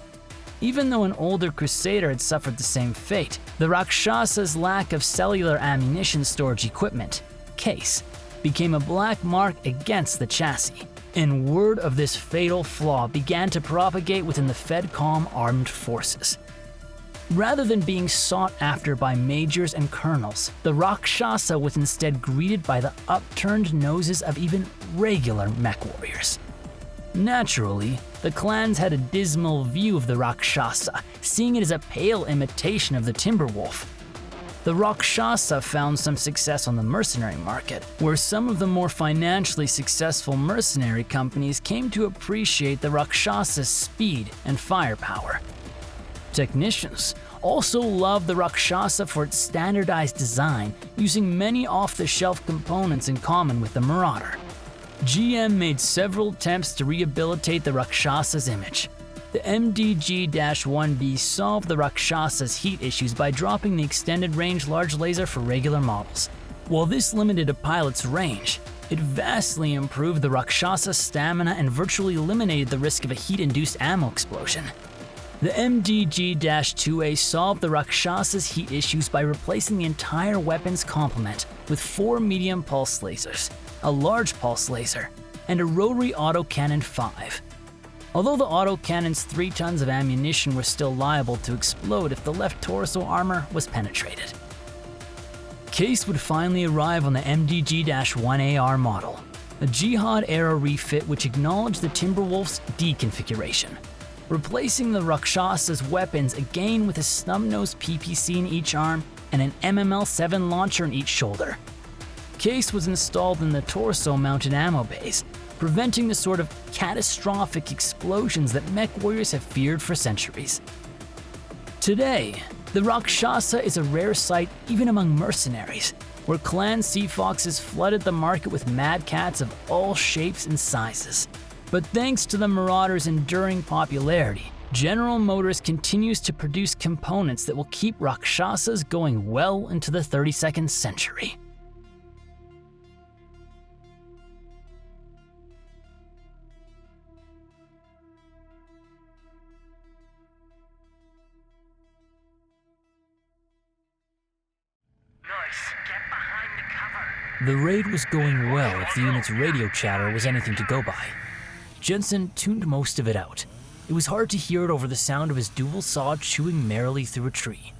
Even though an older Crusader had suffered the same fate, the Rakshasa's lack of cellular ammunition storage equipment, case, became a black mark against the chassis, and word of this fatal flaw began to propagate within the FedCom armed forces. Rather than being sought after by majors and colonels, the Rakshasa was instead greeted by the upturned noses of even regular MechWarriors. Naturally, the clans had a dismal view of the Rakshasa, seeing it as a pale imitation of the Timberwolf. The Rakshasa found some success on the mercenary market, where some of the more financially successful mercenary companies came to appreciate the Rakshasa's speed and firepower. Technicians also loved the Rakshasa for its standardized design, using many off-the-shelf components in common with the Marauder. GM made several attempts to rehabilitate the Rakshasa's image. The MDG-1B solved the Rakshasa's heat issues by dropping the extended range large laser for regular models. While this limited a pilot's range, it vastly improved the Rakshasa's stamina and virtually eliminated the risk of a heat-induced ammo explosion. The MDG-2A solved the Rakshasa's heat issues by replacing the entire weapon's complement with 4 medium pulse lasers, a large pulse laser, and a rotary autocannon 5. Although the autocannon's 3 tons of ammunition were still liable to explode if the left torso armor was penetrated. Case would finally arrive on the MDG-1AR model, a Jihad-era refit which acknowledged the Timberwolf's D configuration, replacing the Rakshasa's weapons again with a snub-nosed PPC in each arm and an MML-7 launcher in each shoulder. Case was installed in the torso-mounted ammo bays, preventing the sort of catastrophic explosions that MechWarriors have feared for centuries. Today, the Rakshasa is a rare sight even among mercenaries, where Clan Seafoxes flooded the market with mad cats of all shapes and sizes. But thanks to the Marauder's enduring popularity, General Motors continues to produce components that will keep Rakshasas going well into the 32nd century. The raid was going well if the unit's radio chatter was anything to go by. Jensen tuned most of it out. It was hard to hear it over the sound of his dual saw chewing merrily through a tree.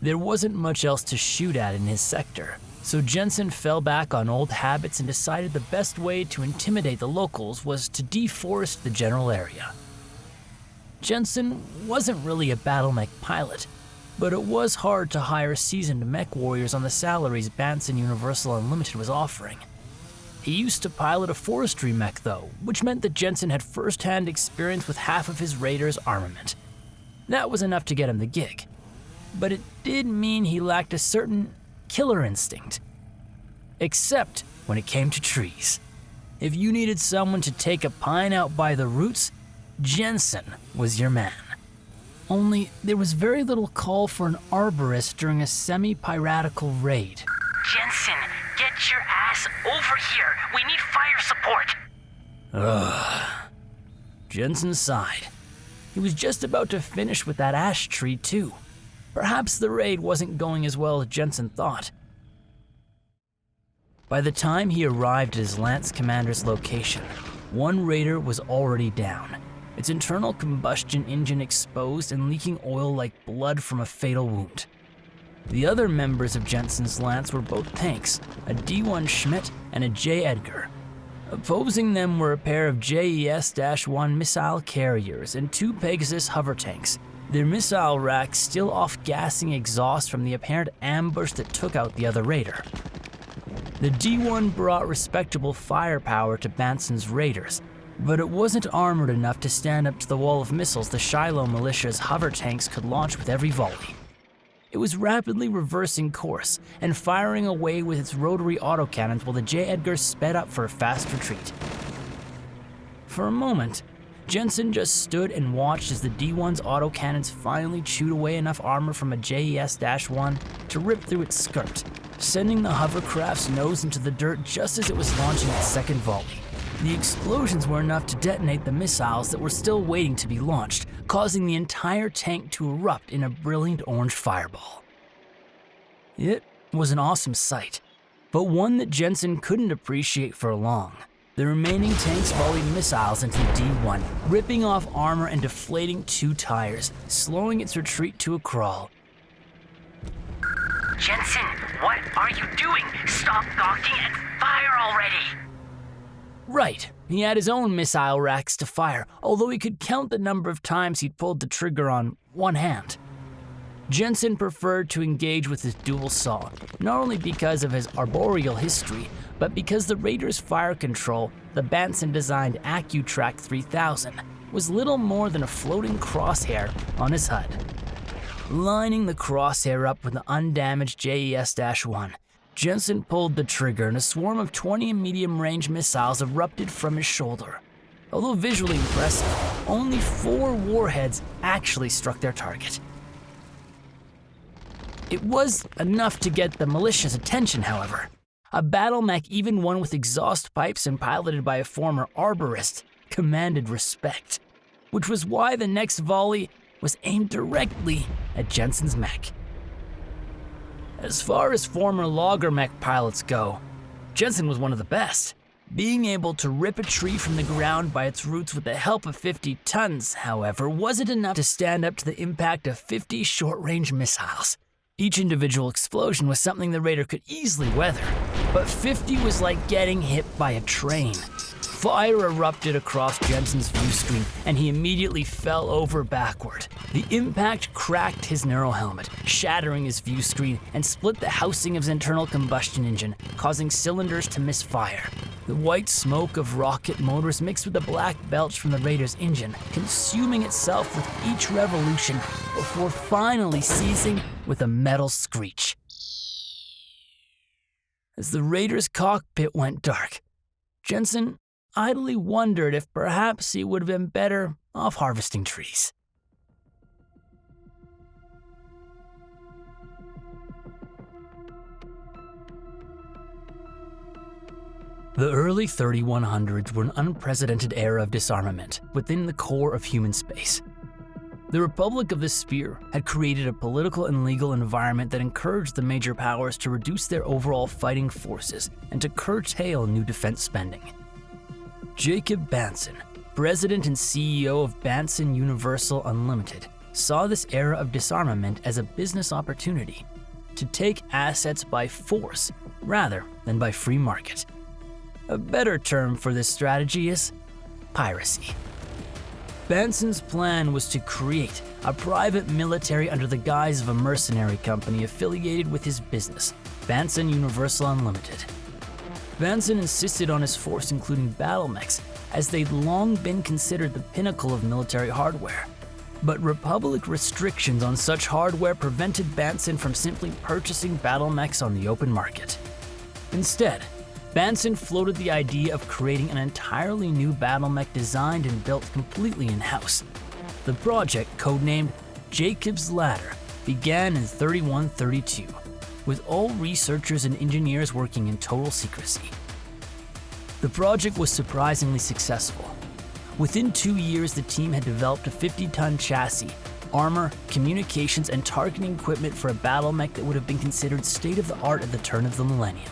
There wasn't much else to shoot at in his sector, so Jensen fell back on old habits and decided the best way to intimidate the locals was to deforest the general area. Jensen wasn't really a BattleMech pilot, but it was hard to hire seasoned MechWarriors on the salaries Banson Universal Unlimited was offering. He used to pilot a forestry mech though, which meant that Jensen had first-hand experience with half of his Raider's armament. That was enough to get him the gig. But it did mean he lacked a certain killer instinct. Except when it came to trees. If you needed someone to take a pine out by the roots, Jensen was your man. Only there was very little call for an arborist during a semi-piratical raid. Jensen, get your ass over here. We need fire support. Jensen sighed. He was just about to finish with that ash tree too. Perhaps the raid wasn't going as well as Jensen thought. By the time he arrived at his Lance commander's location, one Raider was already down, its internal combustion engine exposed and leaking oil like blood from a fatal wound. The other members of Jensen's Lance were both tanks, a D1 Schmidt and a J. Edgar. Opposing them were a pair of JES-1 missile carriers and 2 Pegasus hover tanks, their missile racks still off-gassing exhaust from the apparent ambush that took out the other Raider. The D1 brought respectable firepower to Banson's raiders, but it wasn't armored enough to stand up to the wall of missiles the Shiloh militia's hover tanks could launch with every volley. It was rapidly reversing course and firing away with its rotary autocannons while the J. Edgar sped up for a fast retreat. For a moment, Jensen just stood and watched as the D1's autocannons finally chewed away enough armor from a JES-1 to rip through its skirt, sending the hovercraft's nose into the dirt just as it was launching its second volley. The explosions were enough to detonate the missiles that were still waiting to be launched, causing the entire tank to erupt in a brilliant orange fireball. It was an awesome sight, but one that Jensen couldn't appreciate for long. The remaining tanks volleyed missiles into D1, ripping off armor and deflating 2 tires, slowing its retreat to a crawl. Jensen, what are you doing? Stop gawking and fire already! Right, he had his own missile racks to fire, although he could count the number of times he'd pulled the trigger on one hand. Jensen preferred to engage with his dual saw, not only because of his arboreal history, but because the Raider's fire control, the Banson-designed AccuTrack 3000, was little more than a floating crosshair on his HUD. Lining the crosshair up with the undamaged JES-1, Jensen pulled the trigger and a swarm of 20 medium-range missiles erupted from his shoulder. Although visually impressive, only 4 warheads actually struck their target. It was enough to get the militia's attention, however. A BattleMech, even one with exhaust pipes and piloted by a former arborist, commanded respect, which was why the next volley was aimed directly at Jensen's mech. As far as former logger mech pilots go, Jensen was one of the best. Being able to rip a tree from the ground by its roots with the help of 50 tons, however, wasn't enough to stand up to the impact of 50 short-range missiles. Each individual explosion was something the Raider could easily weather, but 50 was like getting hit by a train. Fire erupted across Jensen's view screen, and he immediately fell over backward. The impact cracked his neurohelmet, shattering his view screen, and split the housing of his internal combustion engine, causing cylinders to misfire. The white smoke of rocket motors mixed with the black belch from the Raider's engine, consuming itself with each revolution before finally ceasing with a metal screech. As the Raider's cockpit went dark, Jensen idly wondered if perhaps he would have been better off harvesting trees. The early 3100s were an unprecedented era of disarmament within the core of human space. The Republic of the Sphere had created a political and legal environment that encouraged the major powers to reduce their overall fighting forces and to curtail new defense spending. Jacob Banson, president and CEO of Banson Universal Unlimited, saw this era of disarmament as a business opportunity to take assets by force rather than by free market. A better term for this strategy is piracy. Banson's plan was to create a private military under the guise of a mercenary company affiliated with his business, Banson Universal Unlimited. Banson insisted on his force including BattleMechs, as they'd long been considered the pinnacle of military hardware. But Republic restrictions on such hardware prevented Banson from simply purchasing BattleMechs on the open market. Instead, Banson floated the idea of creating an entirely new BattleMech designed and built completely in-house. The project, codenamed Jacob's Ladder, began in 3132. With all researchers and engineers working in total secrecy. The project was surprisingly successful. Within 2 years, the team had developed a 50-ton chassis, armor, communications, and targeting equipment for a BattleMech that would have been considered state-of-the-art at the turn of the millennium.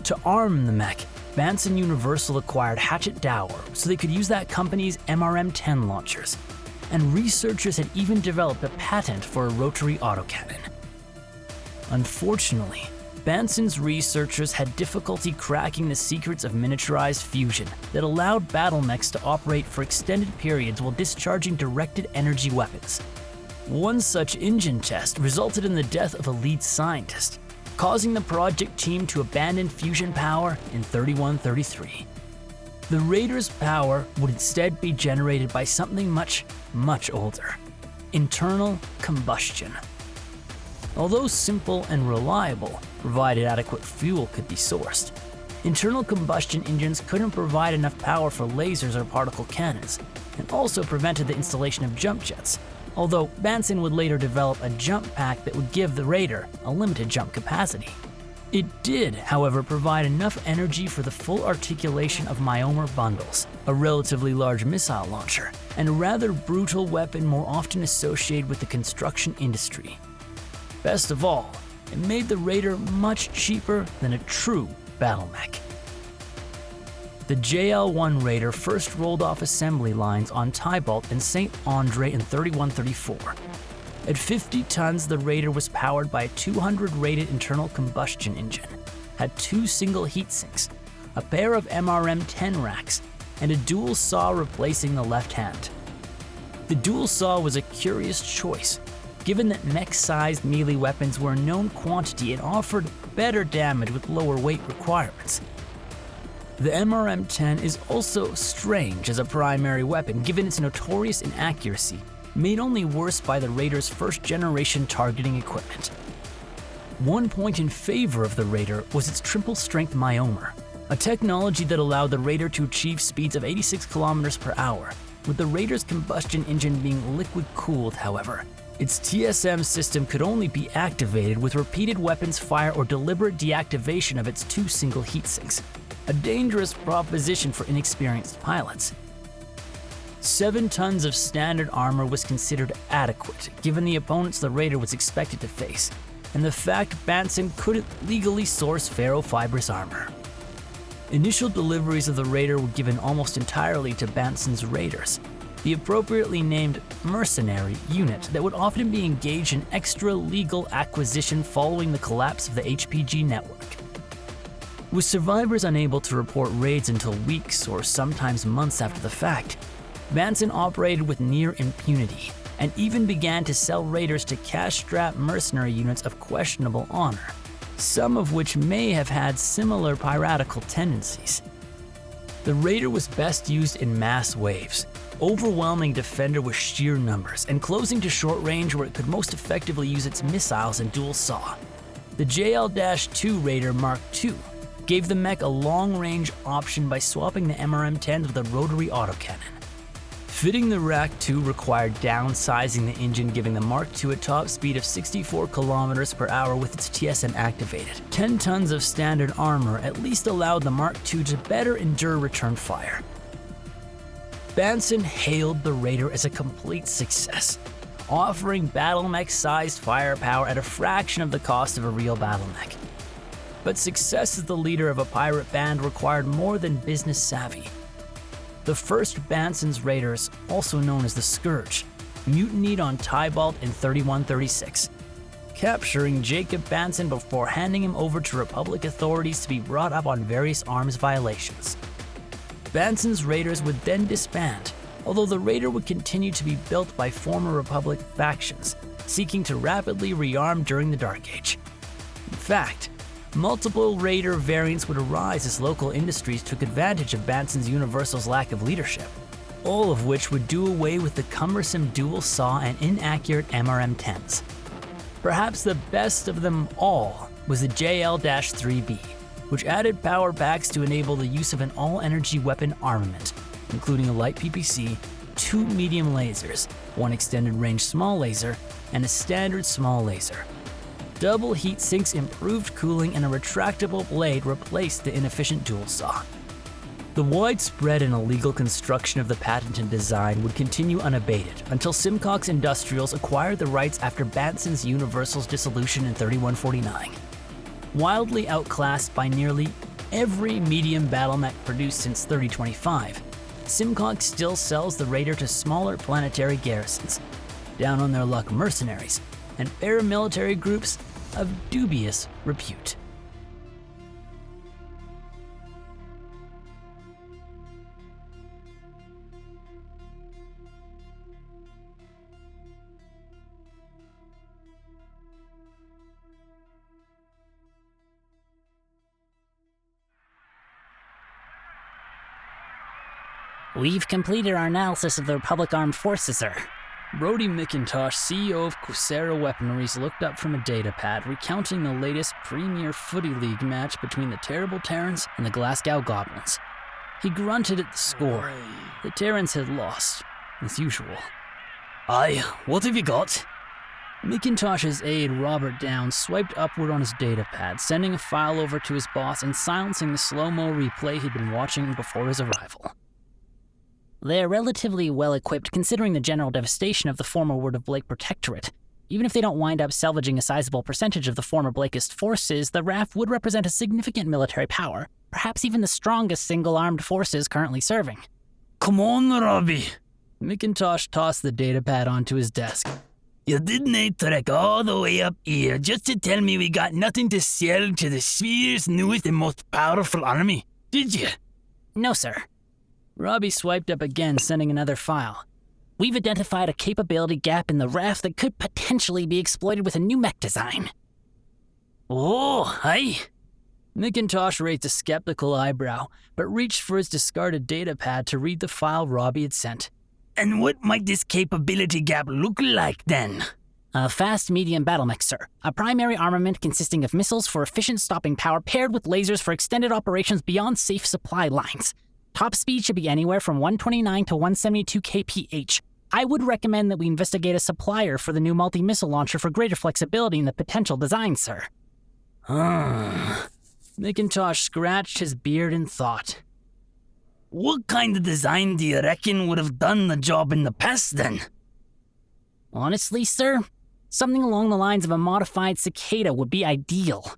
To arm the mech, Banson Universal acquired Hatchet Dower so they could use that company's MRM-10 launchers, and researchers had even developed a patent for a rotary autocannon. Unfortunately, Banson's researchers had difficulty cracking the secrets of miniaturized fusion that allowed BattleMechs to operate for extended periods while discharging directed energy weapons. One such engine test resulted in the death of a lead scientist, causing the project team to abandon fusion power in 3133. The Raider's power would instead be generated by something much, much older: internal combustion. Although simple and reliable, provided adequate fuel could be sourced, internal combustion engines couldn't provide enough power for lasers or particle cannons, and also prevented the installation of jump jets, although Banson would later develop a jump pack that would give the Raider a limited jump capacity. It did, however, provide enough energy for the full articulation of Myomer bundles, a relatively large missile launcher, and a rather brutal weapon more often associated with the construction industry. Best of all, it made the Raider much cheaper than a true battle mech. The JL-1 Raider first rolled off assembly lines on Tybalt and St. Andre in 3134. At 50 tons, the Raider was powered by a 200-rated internal combustion engine, had 2 single heat sinks, a pair of MRM-10 racks, and a dual saw replacing the left hand. The dual saw was a curious choice, given that mech-sized melee weapons were a known quantity and offered better damage with lower weight requirements. The MRM-10 is also strange as a primary weapon given its notorious inaccuracy, made only worse by the Raider's first-generation targeting equipment. One point in favor of the Raider was its triple-strength Myomer, a technology that allowed the Raider to achieve speeds of 86 km per hour, with the Raider's combustion engine being liquid-cooled, however. Its TSM system could only be activated with repeated weapons fire or deliberate deactivation of its 2 single heat sinks, a dangerous proposition for inexperienced pilots. 7 tons of standard armor was considered adequate, given the opponents the Raider was expected to face, and the fact Banson couldn't legally source ferrofibrous armor. Initial deliveries of the Raider were given almost entirely to Banson's Raiders, the appropriately named mercenary unit that would often be engaged in extra-legal acquisition following the collapse of the HPG network. With survivors unable to report raids until weeks or sometimes months after the fact, Banson operated with near impunity and even began to sell Raiders to cash-strapped mercenary units of questionable honor, some of which may have had similar piratical tendencies. The Raider was best used in mass waves, overwhelming defender with sheer numbers and closing to short range where it could most effectively use its missiles and dual saw. The JL-2 Raider Mark II gave the mech a long-range option by swapping the MRM-10s with a rotary autocannon. Fitting the Rack 2 required downsizing the engine, giving the Mark II a top speed of 64 km per hour with its TSM activated. 10 tons of standard armor at least allowed the Mark II to better endure return fire. Banson hailed the Raider as a complete success, offering BattleMech-sized firepower at a fraction of the cost of a real BattleMech. But success as the leader of a pirate band required more than business savvy. The first Banson's Raiders, also known as the Scourge, mutinied on Tybalt in 3136, capturing Jacob Banson before handing him over to Republic authorities to be brought up on various arms violations. Banson's Raiders would then disband, although the Raider would continue to be built by former Republic factions, seeking to rapidly rearm during the Dark Age. In fact, multiple Raider variants would arise as local industries took advantage of Banson's Universal's lack of leadership, all of which would do away with the cumbersome dual saw and inaccurate MRM-10s. Perhaps the best of them all was the JL-3B, which added power packs to enable the use of an all-energy weapon armament, including a light PPC, 2 medium lasers, 1 extended-range small laser, and a standard small laser. Double heat sinks, improved cooling, and a retractable blade replaced the inefficient dual saw. The widespread and illegal construction of the patented design would continue unabated until Simcox Industrials acquired the rights after Banson's Universal's dissolution in 3149. Wildly outclassed by nearly every medium BattleMech produced since 3025, Simcox still sells the Raider to smaller planetary garrisons, down on their luck mercenaries, and paramilitary groups of dubious repute. We've completed our analysis of the Republic Armed Forces, sir. Brody McIntosh, CEO of Coursera Weaponries, looked up from a datapad, recounting the latest Premier Footy League match between the Terrible Terrans and the Glasgow Goblins. He grunted at the score. The Terrans had lost, as usual. Aye, what have you got? McIntosh's aide, Robert Downs, swiped upward on his datapad, sending a file over to his boss and silencing the slow-mo replay he'd been watching before his arrival. They're relatively well-equipped considering the general devastation of the former Word of Blake Protectorate. Even if they don't wind up salvaging a sizable percentage of the former Blakist forces, the RAF would represent a significant military power, perhaps even the strongest single-armed forces currently serving. Come on, Roby. McIntosh tossed the datapad onto his desk. You didn't trek all the way up here just to tell me we got nothing to sell to the sphere's newest and most powerful army, did you? No, sir. Roby swiped up again, sending another file. We've identified a capability gap in the RAF that could potentially be exploited with a new mech design. Oh, aye. McIntosh raised a skeptical eyebrow, but reached for his discarded datapad to read the file Roby had sent. And what might this capability gap look like then? A fast-medium BattleMech, sir. A primary armament consisting of missiles for efficient stopping power paired with lasers for extended operations beyond safe supply lines. Top speed should be anywhere from 129 to 172 kph. I would recommend that we investigate a supplier for the new multi-missile launcher for greater flexibility in the potential design, sir. McIntosh scratched his beard in thought. What kind of design do you reckon would have done the job in the past then? Honestly, sir, something along the lines of a modified cicada would be ideal.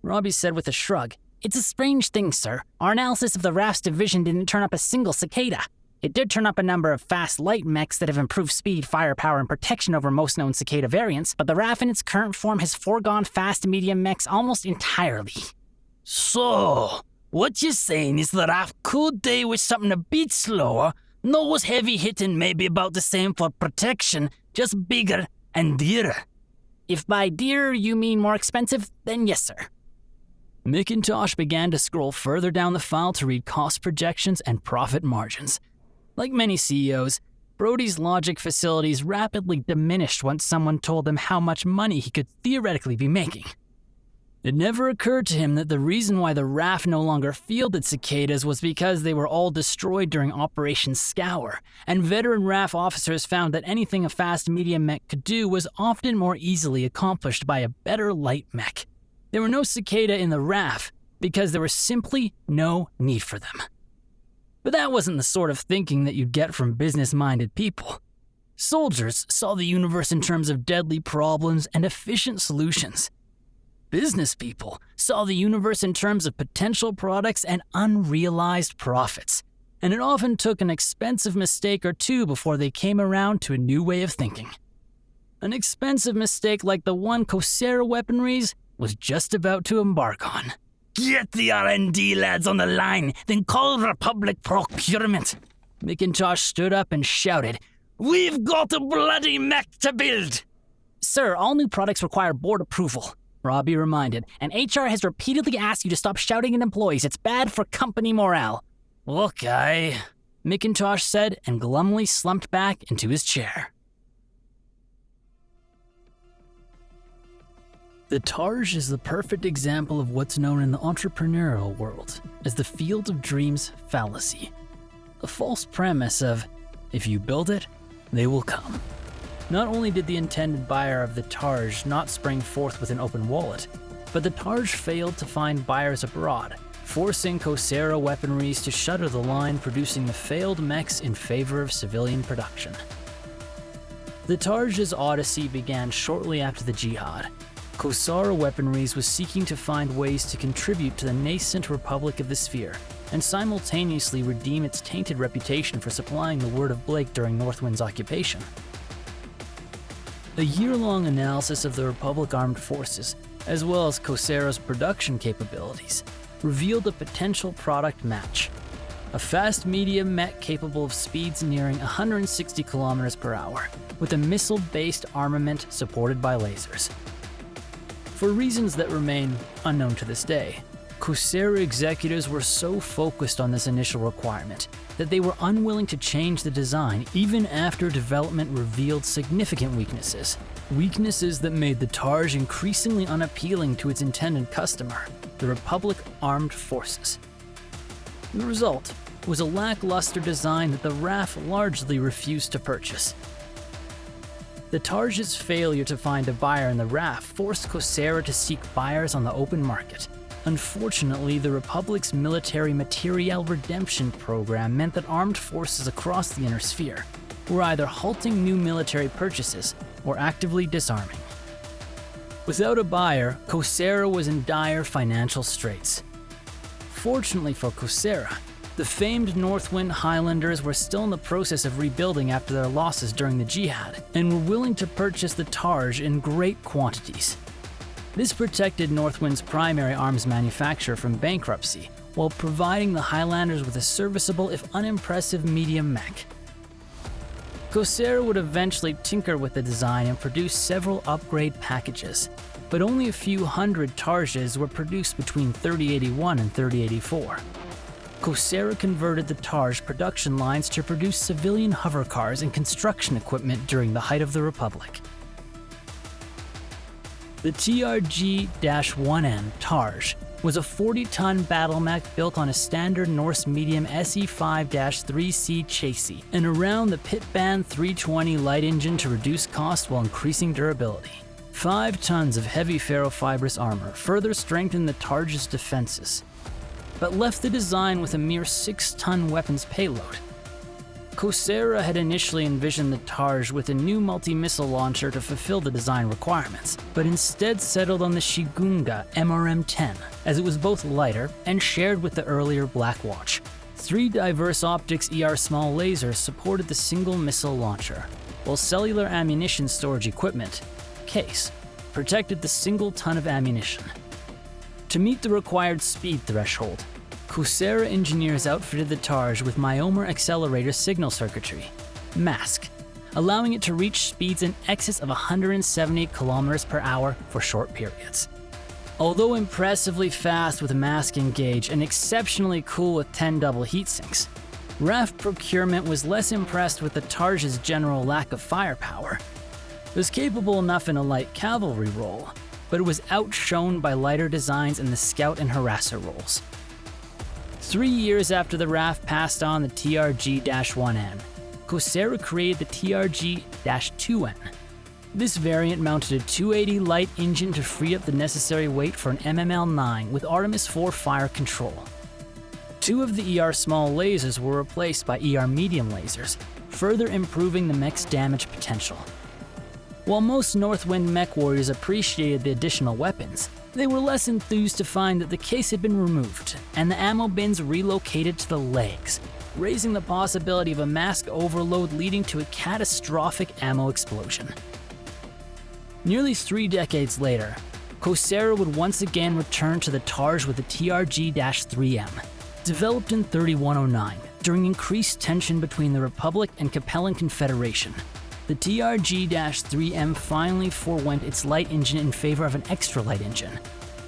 Roby said with a shrug. It's a strange thing, sir. Our analysis of the RAF's division didn't turn up a single cicada. It did turn up a number of fast light mechs that have improved speed, firepower, and protection over most known cicada variants, but the RAF in its current form has foregone fast medium mechs almost entirely. So, what you're saying is the RAF could do with something a bit slower, not as heavy hitting, maybe about the same for protection, just bigger and dearer. If by dearer you mean more expensive, then yes, sir. McIntosh began to scroll further down the file to read cost projections and profit margins. Like many CEOs, Brody's logic facilities rapidly diminished once someone told him how much money he could theoretically be making. It never occurred to him that the reason why the RAF no longer fielded cicadas was because they were all destroyed during Operation Scour, and veteran RAF officers found that anything a fast medium mech could do was often more easily accomplished by a better light mech. There were no cicada in the RAF because there was simply no need for them. But that wasn't the sort of thinking that you'd get from business-minded people. Soldiers saw the universe in terms of deadly problems and efficient solutions. Business people saw the universe in terms of potential products and unrealized profits. And it often took an expensive mistake or two before they came around to a new way of thinking. An expensive mistake like the one Coursera Weaponries was just about to embark on. Get the R&D lads on the line, then call Republic Procurement. McIntosh stood up and shouted, We've got a bloody mech to build! Sir, all new products require board approval, Roby reminded, and HR has repeatedly asked you to stop shouting at employees. It's bad for company morale. Okay, McIntosh said and glumly slumped back into his chair. The Targe is the perfect example of what's known in the entrepreneurial world as the field of dreams fallacy. A false premise of, if you build it, they will come. Not only did the intended buyer of the Targe not spring forth with an open wallet, but the Targe failed to find buyers abroad, forcing Coursera Weaponries to shutter the line producing the failed mechs in favor of civilian production. The Targe's odyssey began shortly after the Jihad. Coursera Weaponries was seeking to find ways to contribute to the nascent Republic of the Sphere, and simultaneously redeem its tainted reputation for supplying the Word of Blake during Northwind's occupation. A year-long analysis of the Republic Armed Forces, as well as Coursera's production capabilities, revealed a potential product match. A fast medium mech capable of speeds nearing 160 kilometers per hour, with a missile-based armament supported by lasers. For reasons that remain unknown to this day, Coursera executives were so focused on this initial requirement that they were unwilling to change the design even after development revealed significant weaknesses. Weaknesses that made the Targe increasingly unappealing to its intended customer, the Republic Armed Forces. The result was a lackluster design that the RAF largely refused to purchase. The Targe's failure to find a buyer in the RAF forced Coursera to seek buyers on the open market. Unfortunately, the Republic's military materiel redemption program meant that armed forces across the Inner Sphere were either halting new military purchases or actively disarming. Without a buyer, Coursera was in dire financial straits. Fortunately for Coursera, the famed Northwind Highlanders were still in the process of rebuilding after their losses during the Jihad, and were willing to purchase the Targe in great quantities. This protected Northwind's primary arms manufacturer from bankruptcy, while providing the Highlanders with a serviceable if unimpressive medium mech. Coursera would eventually tinker with the design and produce several upgrade packages, but only a few hundred Targes were produced between 3081 and 3084. Coursera converted the Targe production lines to produce civilian hovercars and construction equipment during the height of the Republic. The TRG-1N Targe was a 40-ton BattleMech built on a standard Norse medium SE5-3C chassis and around the Pitband 320 light engine to reduce cost while increasing durability. 5 tons of heavy ferrofibrous armor further strengthened the Targe's defenses, but left the design with a mere 6-ton weapons payload. Coursera had initially envisioned the Targe with a new multi-missile launcher to fulfill the design requirements, but instead settled on the Shigunga MRM-10, as it was both lighter and shared with the earlier Blackwatch. 3 diverse optics ER small lasers supported the single missile launcher, while cellular ammunition storage equipment, case, protected the single ton of ammunition. To meet the required speed threshold, Coursera engineers outfitted the Targe with Myomer accelerator signal circuitry, MASC, allowing it to reach speeds in excess of 170 km per hour for short periods. Although impressively fast with MASC engage and exceptionally cool with 10 double heatsinks, RAF procurement was less impressed with the Targe's general lack of firepower. It was capable enough in a light cavalry role, but it was outshone by lighter designs in the scout and harasser roles. 3 years after the RAF passed on the TRG-1N, Coursera created the TRG-2N. This variant mounted a 280 light engine to free up the necessary weight for an MML-9 with Artemis 4 fire control. 2 of the ER small lasers were replaced by ER medium lasers, further improving the mech's damage potential. While most Northwind MechWarriors appreciated the additional weapons, they were less enthused to find that the case had been removed and the ammo bins relocated to the legs, raising the possibility of a MASC overload leading to a catastrophic ammo explosion. Nearly 3 decades later, Coursera would once again return to the Targe with the TRG-3M, developed in 3109 during increased tension between the Republic and Capellan Confederation. The TRG-3M finally forewent its light engine in favor of an extra light engine,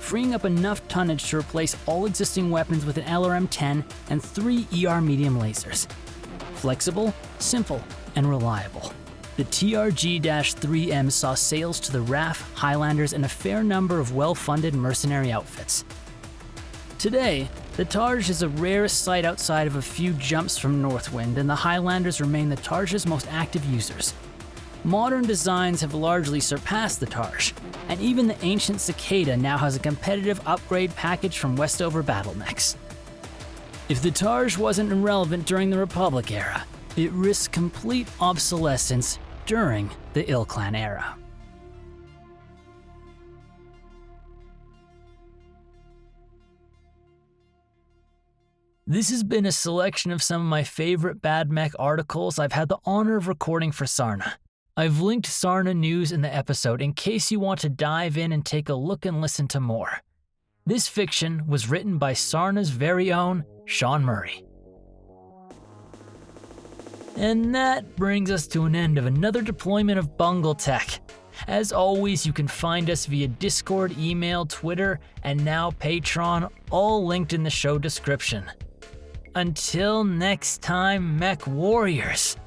freeing up enough tonnage to replace all existing weapons with an LRM-10 and 3 ER medium lasers. Flexible, simple, and reliable. The TRG-3M saw sales to the RAF, Highlanders, and a fair number of well-funded mercenary outfits. Today, the Targe is a rare sight outside of a few jumps from Northwind, and the Highlanders remain the Targe's most active users. Modern designs have largely surpassed the Targe, and even the ancient Cicada now has a competitive upgrade package from Westover BattleMechs. If the Targe wasn't irrelevant during the Republic era, it risked complete obsolescence during the Ilklan era. This has been a selection of some of my favorite Bad Mech articles I've had the honor of recording for SARNA. I've linked SARNA news in the episode in case you want to dive in and take a look and listen to more. This fiction was written by SARNA's very own Sean Murray. And that brings us to an end of another deployment of BungleTech. As always, you can find us via Discord, email, Twitter, and now Patreon, all linked in the show description. Until next time, MechWarriors,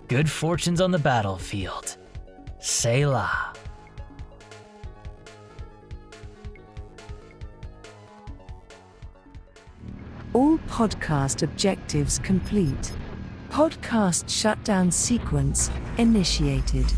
good fortunes on the battlefield. Selah. All podcast objectives complete. Podcast shutdown sequence initiated.